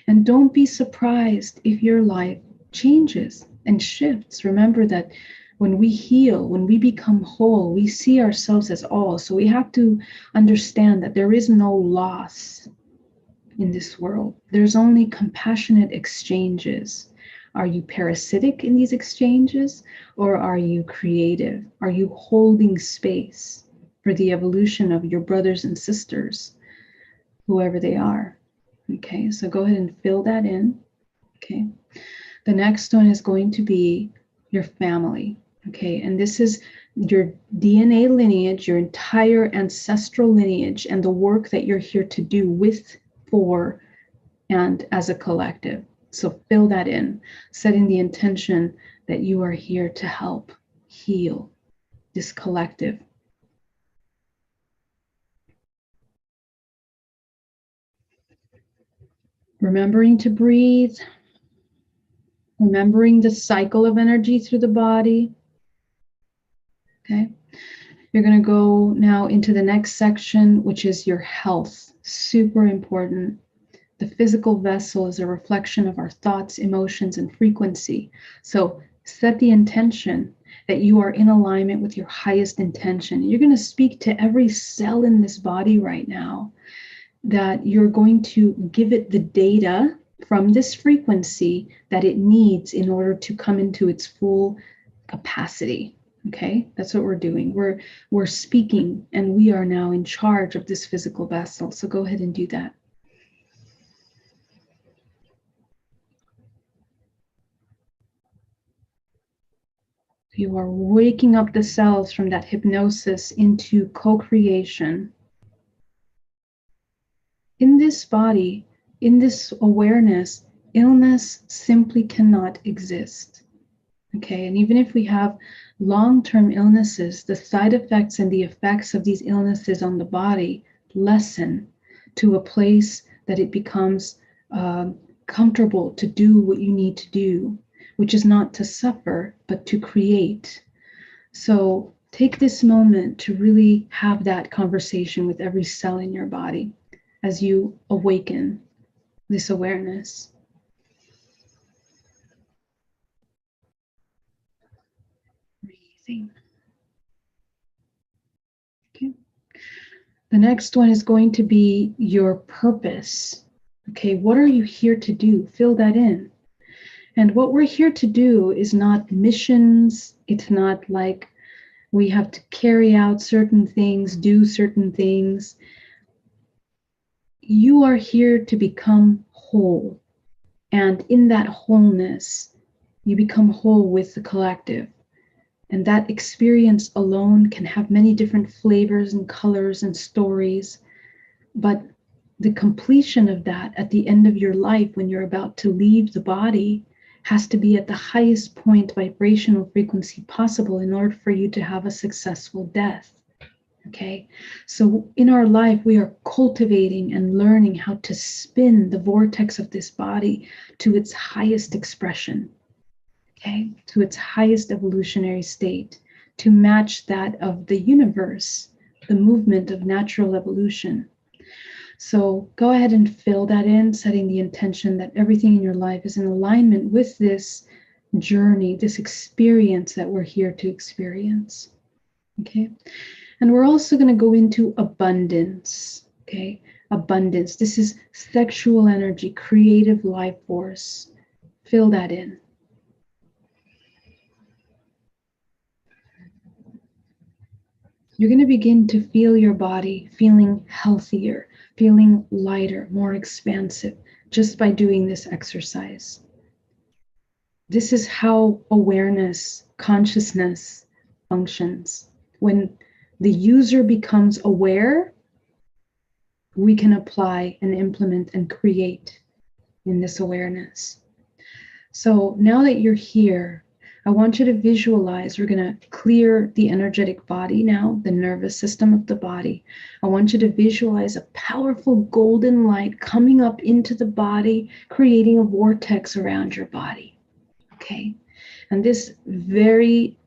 And don't be surprised if your life changes and shifts. Remember that when we heal, when we become whole, we see ourselves as all. So we have to understand that there is no loss in this world. There's only compassionate exchanges. Are you parasitic in these exchanges, or are you creative? Are you holding space for the evolution of your brothers and sisters, whoever they are? Okay, so go ahead and fill that in. Okay, the next one is going to be your family. Okay, and this is your DNA lineage, your entire ancestral lineage, and the work that you're here to do with, for, and as a collective. So fill that in, setting the intention that you are here to help heal this collective. Remembering to breathe, remembering the cycle of energy through the body. Okay. You're going to go now into the next section, which is your health. Super important. The physical vessel is a reflection of our thoughts, emotions, and frequency. So set the intention that you are in alignment with your highest intention. You're going to speak to every cell in this body right now, that you're going to give it the data from this frequency that it needs in order to come into its full capacity. Okay, that's what we're doing. We're speaking, and we are now in charge of this physical vessel. So go ahead and do that. You are waking up the cells from that hypnosis into co-creation. In this body, in this awareness, illness simply cannot exist. Okay, and even if we have long-term illnesses, the side effects and the effects of these illnesses on the body lessen to a place that it becomes comfortable to do what you need to do, which is not to suffer, but to create. So take this moment to really have that conversation with every cell in your body as you awaken this awareness. Breathing. Okay. The next one is going to be your purpose. Okay, what are you here to do? Fill that in. And what we're here to do is not missions. It's not like we have to carry out certain things, do certain things. You are here to become whole. And in that wholeness, you become whole with the collective. And that experience alone can have many different flavors and colors and stories. But the completion of that at the end of your life, when you're about to leave the body, has to be at the highest point vibrational frequency possible in order for you to have a successful death. Okay, so in our life, we are cultivating and learning how to spin the vortex of this body to its highest expression, okay, to its highest evolutionary state, to match that of the universe, the movement of natural evolution. So go ahead and fill that in, setting the intention that everything in your life is in alignment with this journey, this experience that we're here to experience. Okay. And we're also going to go into abundance. Okay. Abundance. This is sexual energy, creative life force. Fill that in. You're going to begin to feel your body feeling healthier, feeling lighter, more expansive, just by doing this exercise. This is how awareness, consciousness functions. When the user becomes aware, we can apply and implement and create in this awareness. So now that you're here, I want you to visualize, we're going to clear the energetic body now, the nervous system of the body. I want you to visualize a powerful golden light coming up into the body, creating a vortex around your body. Okay. And this very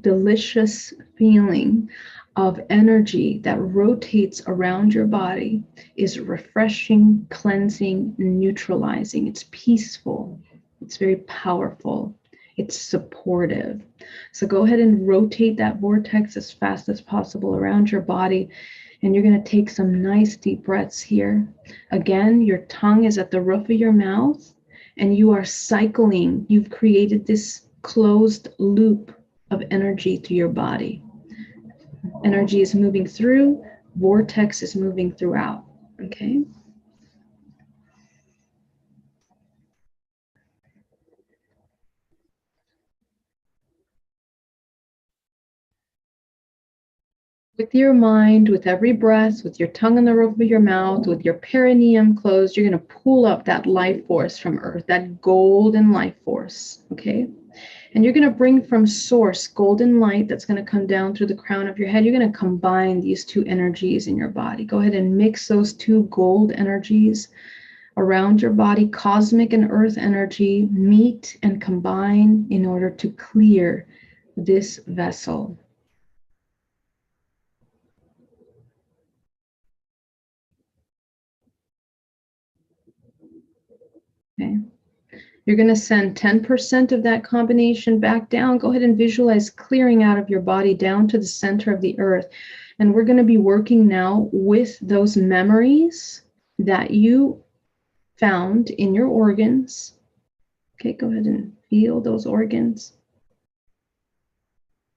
delicious feeling of energy that rotates around your body is refreshing, cleansing, neutralizing. It's peaceful. It's very powerful. It's supportive. So go ahead and rotate that vortex as fast as possible around your body. And you're going to take some nice deep breaths here. Again, your tongue is at the roof of your mouth and you are cycling. You've created this closed loop of energy through your body. Energy is moving through, vortex is moving throughout, okay? With your mind, with every breath, with your tongue on the roof of your mouth, with your perineum closed, you're going to pull up that life force from Earth, that golden life force, okay? And you're going to bring from source golden light that's going to come down through the crown of your head. You're going to combine these two energies in your body. Go ahead and mix those two gold energies around your body. Cosmic and earth energy meet and combine in order to clear this vessel. Okay. You're going to send 10% of that combination back down. Go ahead and visualize clearing out of your body down to the center of the earth. And we're going to be working now with those memories that you found in your organs. Okay, go ahead and feel those organs.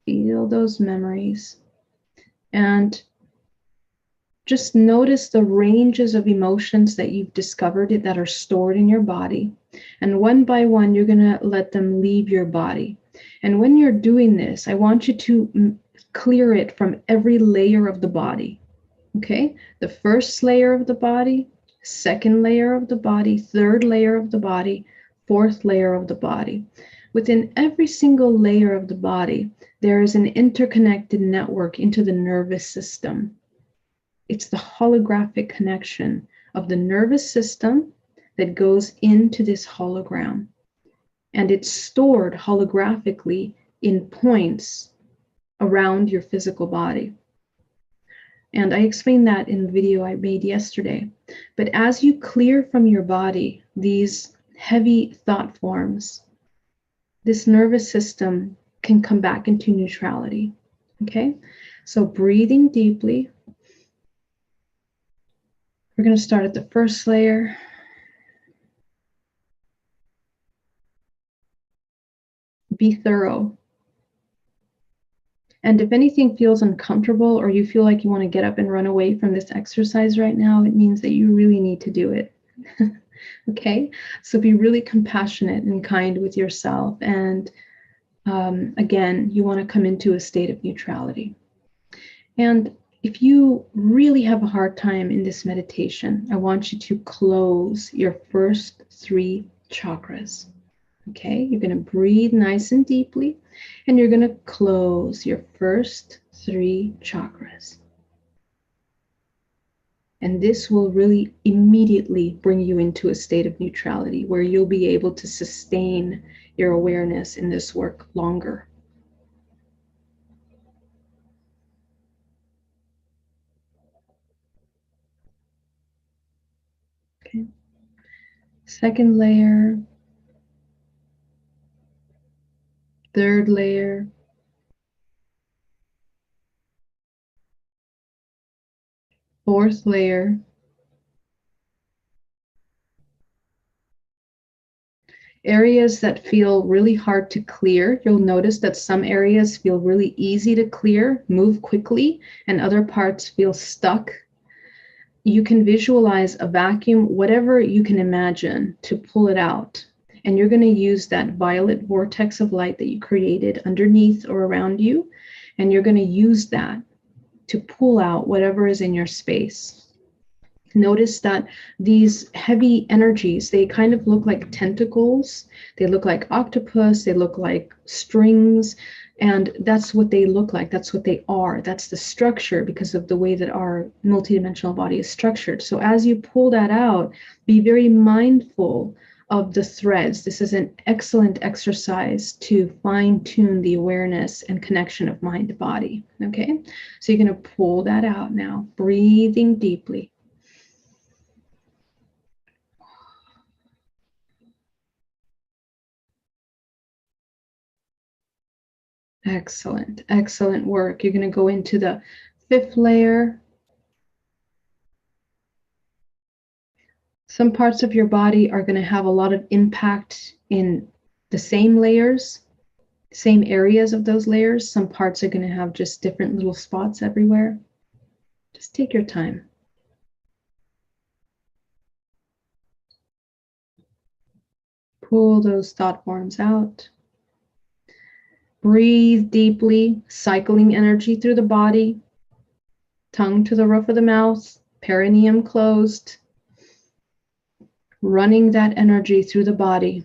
Feel those memories. And just notice the ranges of emotions that you've discovered that are stored in your body. And one by one, you're going to let them leave your body. And when you're doing this, I want you to clear it from every layer of the body. Okay? The first layer of the body, second layer of the body, third layer of the body, fourth layer of the body. Within every single layer of the body, there is an interconnected network into the nervous system. It's the holographic connection of the nervous system that goes into this hologram. And it's stored holographically in points around your physical body. And I explained that in the video I made yesterday. But as you clear from your body these heavy thought forms, this nervous system can come back into neutrality. Okay? So breathing deeply. We're going to start at the first layer. Be thorough. And if anything feels uncomfortable or you feel like you want to get up and run away from this exercise right now, it means that you really need to do it. Okay? So be really compassionate and kind with yourself. And again, you want to come into a state of neutrality. And if you really have a hard time in this meditation, I want you to close your first 3 chakras. Okay, you're going to breathe nice and deeply, and you're going to close your first 3 chakras. And this will really immediately bring you into a state of neutrality where you'll be able to sustain your awareness in this work longer. Okay. Second layer. Third layer. Fourth layer. Areas that feel really hard to clear, you'll notice that some areas feel really easy to clear, move quickly, and other parts feel stuck. You can visualize a vacuum, whatever you can imagine, to pull it out. And you're going to use that violet vortex of light that you created underneath or around you, and you're going to use that to pull out whatever is in your space. Notice that these heavy energies, they kind of look like tentacles. They look like octopus. They look like strings. And that's what they look like. That's what they are. That's the structure because of the way that our multidimensional body is structured. So as you pull that out, be very mindful of the threads. This is an excellent exercise to fine-tune the awareness and connection of mind to body. Okay, so you're going to pull that out now, breathing deeply. Excellent, excellent work. You're going to go into the 5th layer. Some parts of your body are going to have a lot of impact in the same layers, same areas of those layers. Some parts are going to have just different little spots everywhere. Just take your time. Pull those thought forms out. Breathe deeply, cycling energy through the body, tongue to the roof of the mouth, perineum closed, running that energy through the body.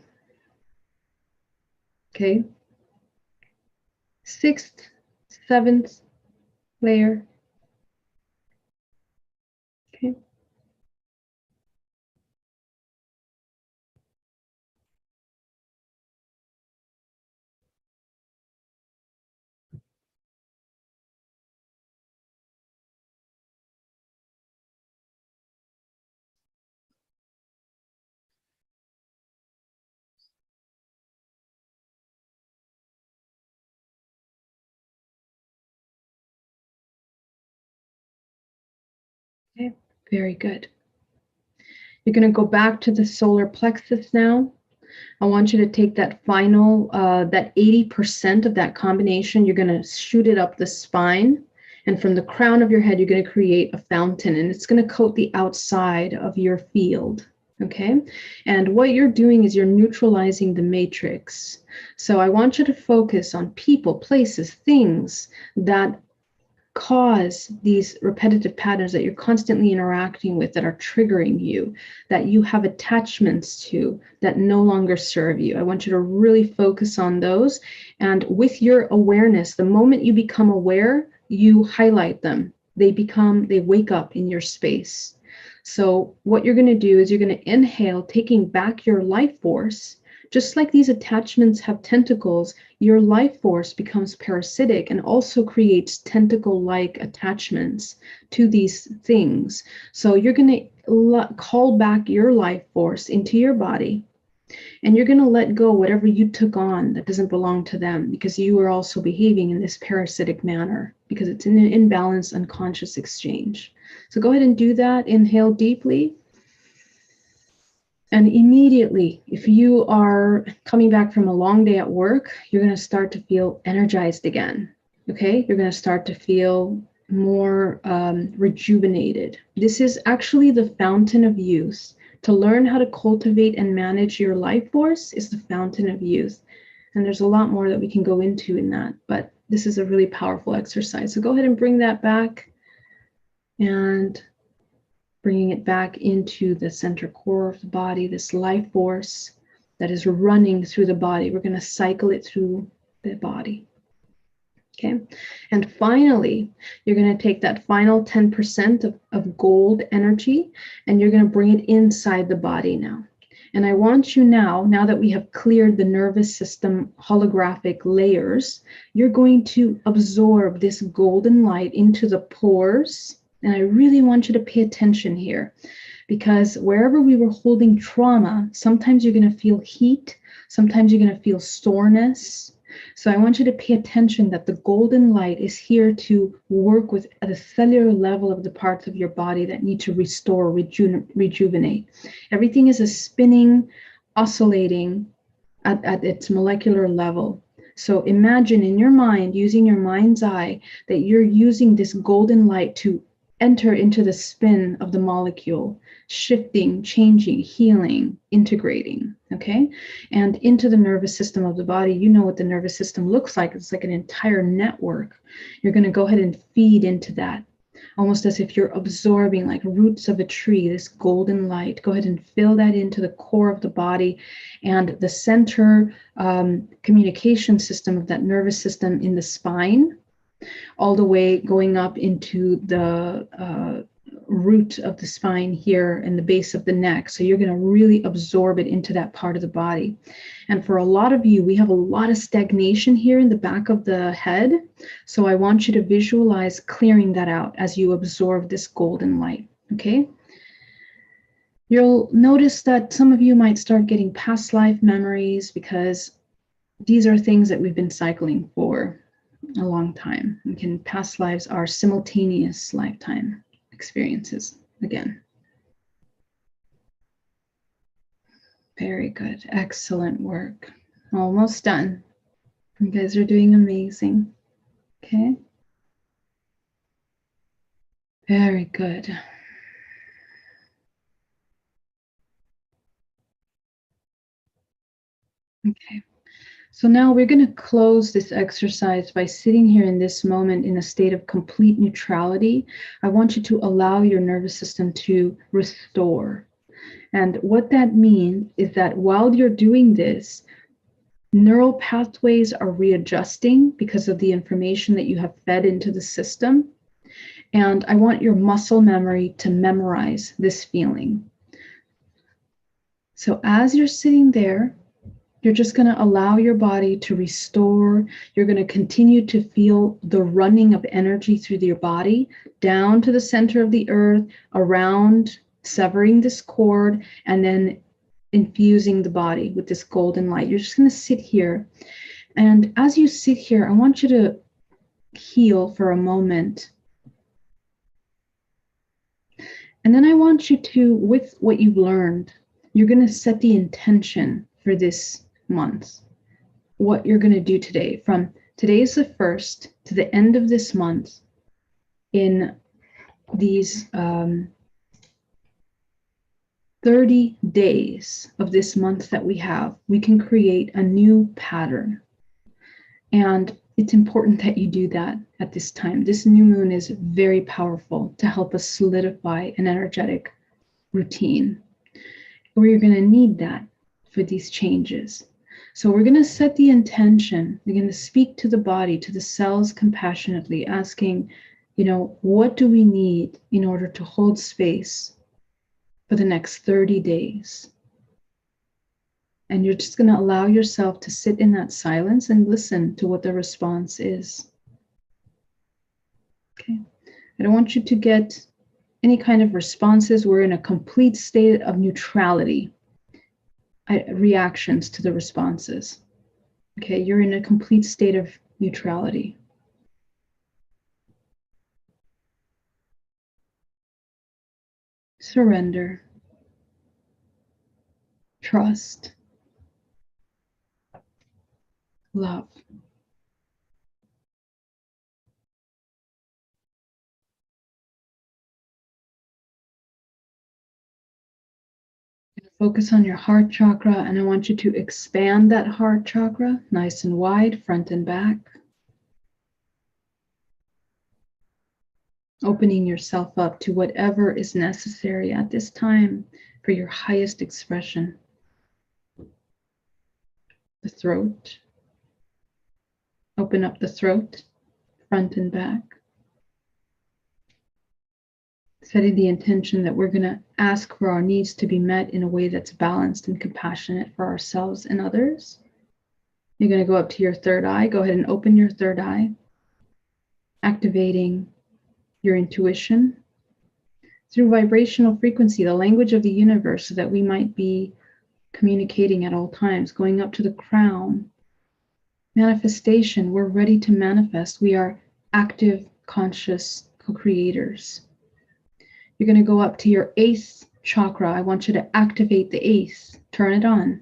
Okay. 6th, 7th layer. Okay. Okay, very good. You're going to go back to the solar plexus now. I want you to take that final, that 80% of that combination, you're going to shoot it up the spine. And from the crown of your head, you're going to create a fountain, and it's going to coat the outside of your field. Okay. And what you're doing is you're neutralizing the matrix. So I want you to focus on people, places, things that cause these repetitive patterns that you're constantly interacting with, that are triggering you, that you have attachments to, that no longer serve you. I want you to really focus on those. And with your awareness, the moment you become aware, you highlight them. They wake up in your space. So what you're going to do is you're going to inhale, taking back your life force. Just like these attachments have tentacles, your life force becomes parasitic and also creates tentacle-like attachments to these things. So you're going to call back your life force into your body, and you're going to let go whatever you took on that doesn't belong to them, because you are also behaving in this parasitic manner, because it's an imbalanced unconscious exchange. So go ahead and do that. Inhale deeply. And immediately, if you are coming back from a long day at work, you're going to start to feel energized again. Okay, you're going to start to feel more rejuvenated. This is actually the fountain of youth. To learn how to cultivate and manage your life force is the fountain of youth. And there's a lot more that we can go into in that, but this is a really powerful exercise. So go ahead and bring that back, and bringing it back into the center core of the body, this life force that is running through the body. We're going to cycle it through the body. Okay. And finally, you're going to take that final 10% of gold energy, and you're going to bring it inside the body now. And I want you now that we have cleared the nervous system holographic layers, you're going to absorb this golden light into the pores. And I really want you to pay attention here, because wherever we were holding trauma, sometimes you're going to feel heat, sometimes you're going to feel soreness. So I want you to pay attention that the golden light is here to work with at a cellular level of the parts of your body that need to restore, rejuvenate. Everything is a spinning, oscillating at its molecular level. So imagine in your mind, using your mind's eye, that you're using this golden light to enter into the spin of the molecule, shifting, changing, healing, integrating, okay? And into the nervous system of the body. You know what the nervous system looks like. It's like an entire network. You're going to go ahead and feed into that, almost as if you're absorbing, like roots of a tree, this golden light. Go ahead and fill that into the core of the body, and the center communication system of that nervous system in the spine, all the way going up into the root of the spine here and the base of the neck. So you're going to really absorb it into that part of the body. And for a lot of you, we have a lot of stagnation here in the back of the head. So I want you to visualize clearing that out as you absorb this golden light, okay? You'll notice that some of you might start getting past life memories because these are things that we've been cycling for a long time. Again, past lives are simultaneous lifetime experiences again. Very good. Excellent work. Almost done. You guys are doing amazing. Okay. Very good. Okay. So now we're going to close this exercise by sitting here in this moment in a state of complete neutrality. I want you to allow your nervous system to restore. And what that means is that while you're doing this, neural pathways are readjusting because of the information that you have fed into the system. And I want your muscle memory to memorize this feeling. So as you're sitting there, you're just going to allow your body to restore. You're going to continue to feel the running of energy through your body down to the center of the earth, around, severing this cord, and then infusing the body with this golden light. You're just going to sit here. And as you sit here, I want you to heal for a moment. And then I want you to, with what you've learned, you're going to set the intention for this month, what you're going to do today. From today's the 1st to the end of this month, in these 30 days of this month that we have, we can create a new pattern. And it's important that you do that at this time. This new moon is very powerful to help us solidify an energetic routine. We're going to need that for these changes. So we're going to set the intention. We're going to speak to the body, to the cells compassionately, asking, what do we need in order to hold space for the next 30 days? And you're just going to allow yourself to sit in that silence and listen to what the response is. Okay. I don't want you to get any kind of responses. We're in a complete state of neutrality. Reactions to the responses. Okay, you're in a complete state of neutrality. Surrender. Trust. Love. Focus on your heart chakra, and I want you to expand that heart chakra nice and wide, front and back. Opening yourself up to whatever is necessary at this time for your highest expression. The throat. Open up the throat, front and back. Setting the intention that we're going to ask for our needs to be met in a way that's balanced and compassionate for ourselves and others. You're going to go up to your third eye. Go ahead and open your third eye, activating your intuition through vibrational frequency, the language of the universe, so that we might be communicating at all times, going up to the crown. Manifestation, we're ready to manifest. We are active, conscious co-creators. You're going to go up to your 8th chakra. I want you to activate the 8th. Turn it on.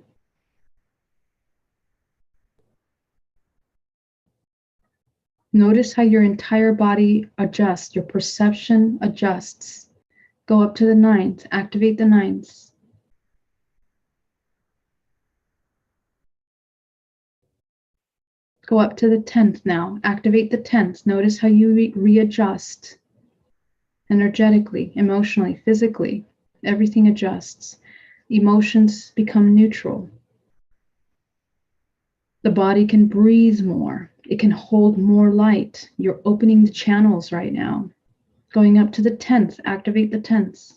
Notice how your entire body adjusts. Your perception adjusts. Go up to the 9th. Activate the 9th. Go up to the 10th now. Activate the 10th. Notice how you readjust. Energetically, emotionally, physically, everything adjusts. Emotions become neutral. The body can breathe more. It can hold more light. You're opening the channels right now. Going up to the 10th, activate the 10th.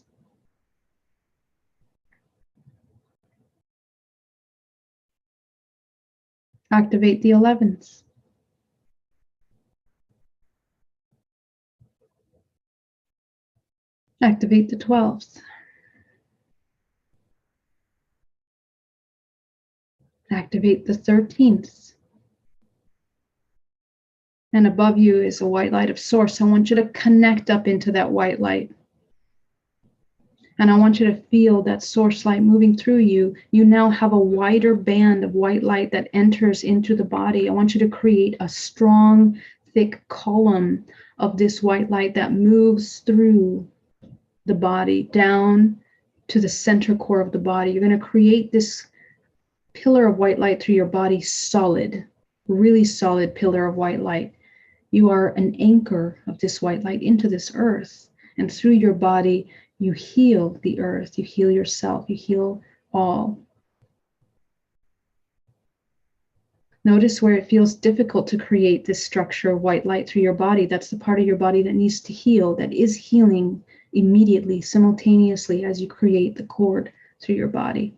Activate the 11th. Activate the 12th. Activate the 13th. And above you is a white light of source. I want you to connect up into that white light. And I want you to feel that source light moving through you. You now have a wider band of white light that enters into the body. I want you to create a strong, thick column of this white light that moves through the body down to the center core of the body. You're going to create this pillar of white light through your body, solid, really solid pillar of white light. You are an anchor of this white light into this earth. And through your body, you heal the earth, you heal yourself, you heal all. Notice where it feels difficult to create this structure of white light through your body. That's the part of your body that needs to heal, that is healing immediately, simultaneously as you create the cord through your body.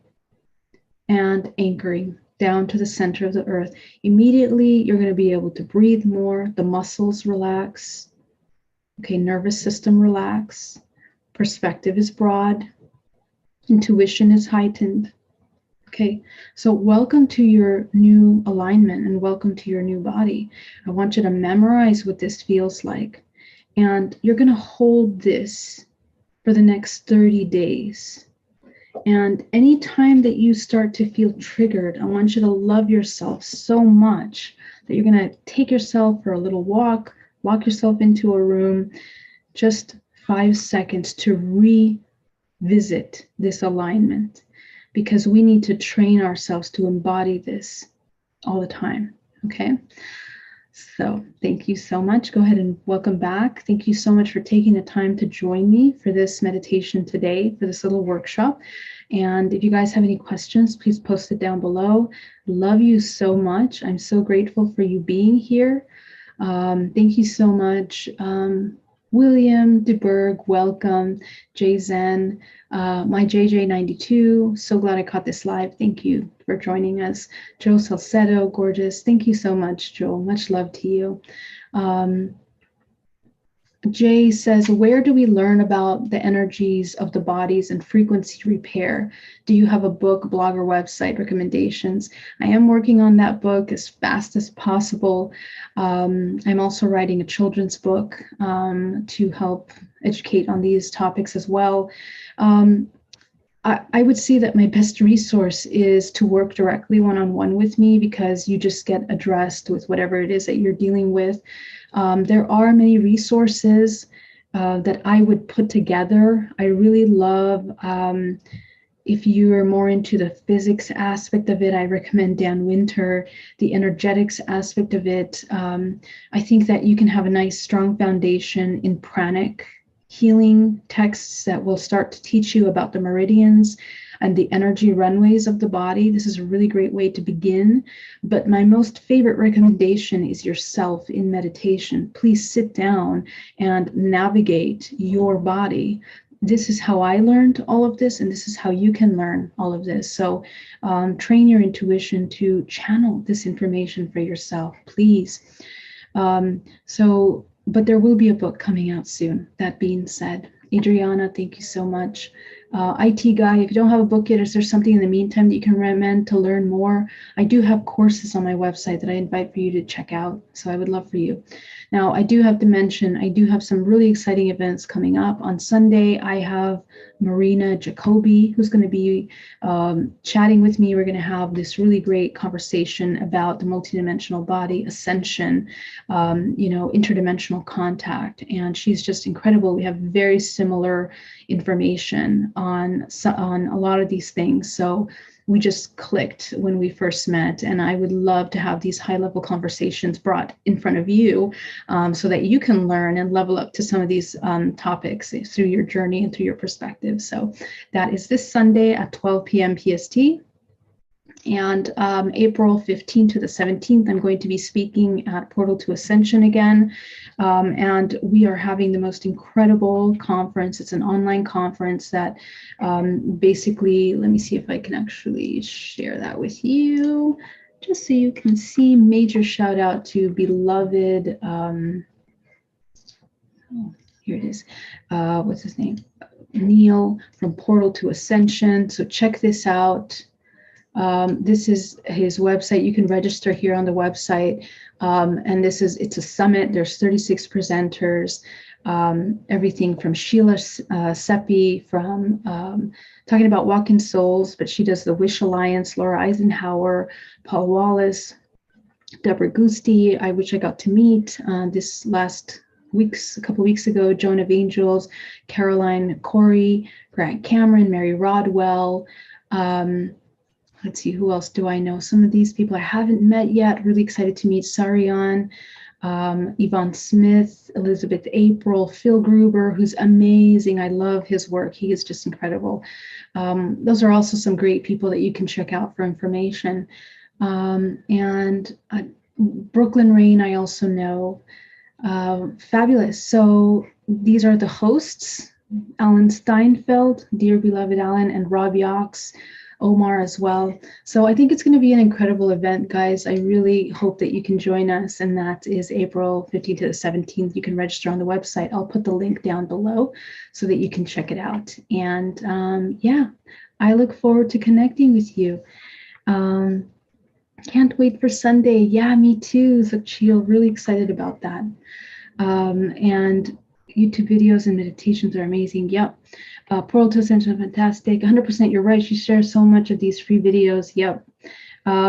And anchoring down to the center of the earth. Immediately, you're going to be able to breathe more. The muscles relax. Okay, nervous system relax. Perspective is broad. Intuition is heightened. Okay, so welcome to your new alignment and welcome to your new body. I want you to memorize what this feels like. And you're going to hold this for the next 30 days. And anytime that you start to feel triggered, I want you to love yourself so much that you're going to take yourself for a little walk yourself into a room, just 5 seconds to revisit this alignment, because we need to train ourselves to embody this all the time. Okay. So thank you so much. Go ahead and welcome back. Thank you so much for taking the time to join me for this meditation today, for this little workshop. And if you guys have any questions, please post it down below. Love you so much. I'm so grateful for you being here. Thank you so much. William DeBerg, welcome. Jay Zen, my JJ92, so glad I caught this live. Thank you for joining us. Joe Salcedo, gorgeous. Thank you so much, Joel. Much love to you. Jay says, where do we learn about the energies of the bodies and frequency repair? Do you have a book, blog, or website recommendations? I am working on that book as fast as possible. I'm also writing a children's book to help educate on these topics as well. I would say that my best resource is to work directly one-on-one with me, because you just get addressed with whatever it is that you're dealing with. There are many resources that I would put together. I really love, if you are more into the physics aspect of it, I recommend Dan Winter, the energetics aspect of it. I think that you can have a nice, strong foundation in pranic healing texts that will start to teach you about the meridians and the energy runways of the body. This is a really great way to begin. But my most favorite recommendation is yourself in meditation. Please sit down and navigate your body. This is how I learned all of this, and this is how you can learn all of this. So train your intuition to channel this information for yourself, please. But there will be a book coming out soon. That being said, Adriana, thank you so much. IT guy, if you don't have a book yet, is there something in the meantime that you can recommend to learn more? I do have courses on my website that I invite for you to check out. So I would love for you. Now, I do have to mention, I do have some really exciting events coming up. On Sunday, I have Marina Jacoby, who's going to be chatting with me. We're going to have this really great conversation about the multidimensional body, ascension, interdimensional contact. And she's just incredible. We have very similar information on a lot of these things. So we just clicked when we first met, and I would love to have these high-level conversations brought in front of you so that you can learn and level up to some of these topics through your journey and through your perspective. So that is this Sunday at 12 p.m. PST. And April 15th to the 17th, I'm going to be speaking at Portal to Ascension again. And we are having the most incredible conference. It's an online conference that basically, let me see if I can actually share that with you, just so you can see. Major shout out to beloved, here it is, what's his name? Neil from Portal to Ascension. So check this out. This is his website. You can register here on the website. And it's a summit. There's 36 presenters, everything from Sheila Seppi, from talking about walking souls, but she does the Wish Alliance, Laura Eisenhower, Paul Wallace, Deborah Gusti, which I got to meet this last a couple weeks ago, Joan of Angels, Caroline Corey, Grant Cameron, Mary Rodwell. Let's see, who else do I know? Some of these people I haven't met yet. Really excited to meet Sarian, Yvonne Smith, Elizabeth April, Phil Gruber, who's amazing. I love his work. He is just incredible. Those are also some great people that you can check out for information. And Brooklyn Rain, I also know. Fabulous. So these are the hosts, Alan Steinfeld, dear beloved Alan, and Rob Yox, Omar as well. So I think it's going to be an incredible event, guys. I really hope that you can join us, and that is April 15th to the 17th. You can register on the website. I'll put the link down below so that you can check it out. And yeah, I look forward to connecting with you. Can't wait for Sunday. Yeah, me too, Zakchil. Really excited about that. And YouTube videos and meditations are amazing. Yep. Portal to Ascension, fantastic. 100%, you're right. She shares so much of these free videos. Yep.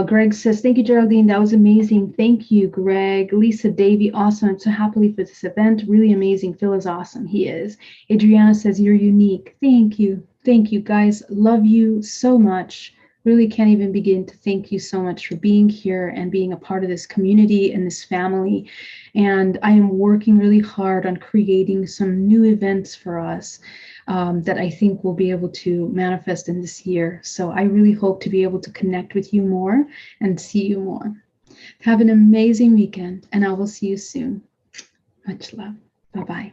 Greg says, thank you, Geraldine. That was amazing. Thank you, Greg. Lisa Davey, awesome. I'm so happily for this event. Really amazing. Phil is awesome. He is. Adriana says, you're unique. Thank you. Thank you, guys. Love you so much. Really can't even begin to thank you so much for being here and being a part of this community and this family. And I am working really hard on creating some new events for us that I think will be able to manifest in this year. So I really hope to be able to connect with you more and see you more. Have an amazing weekend, and I will see you soon. Much love. Bye-bye.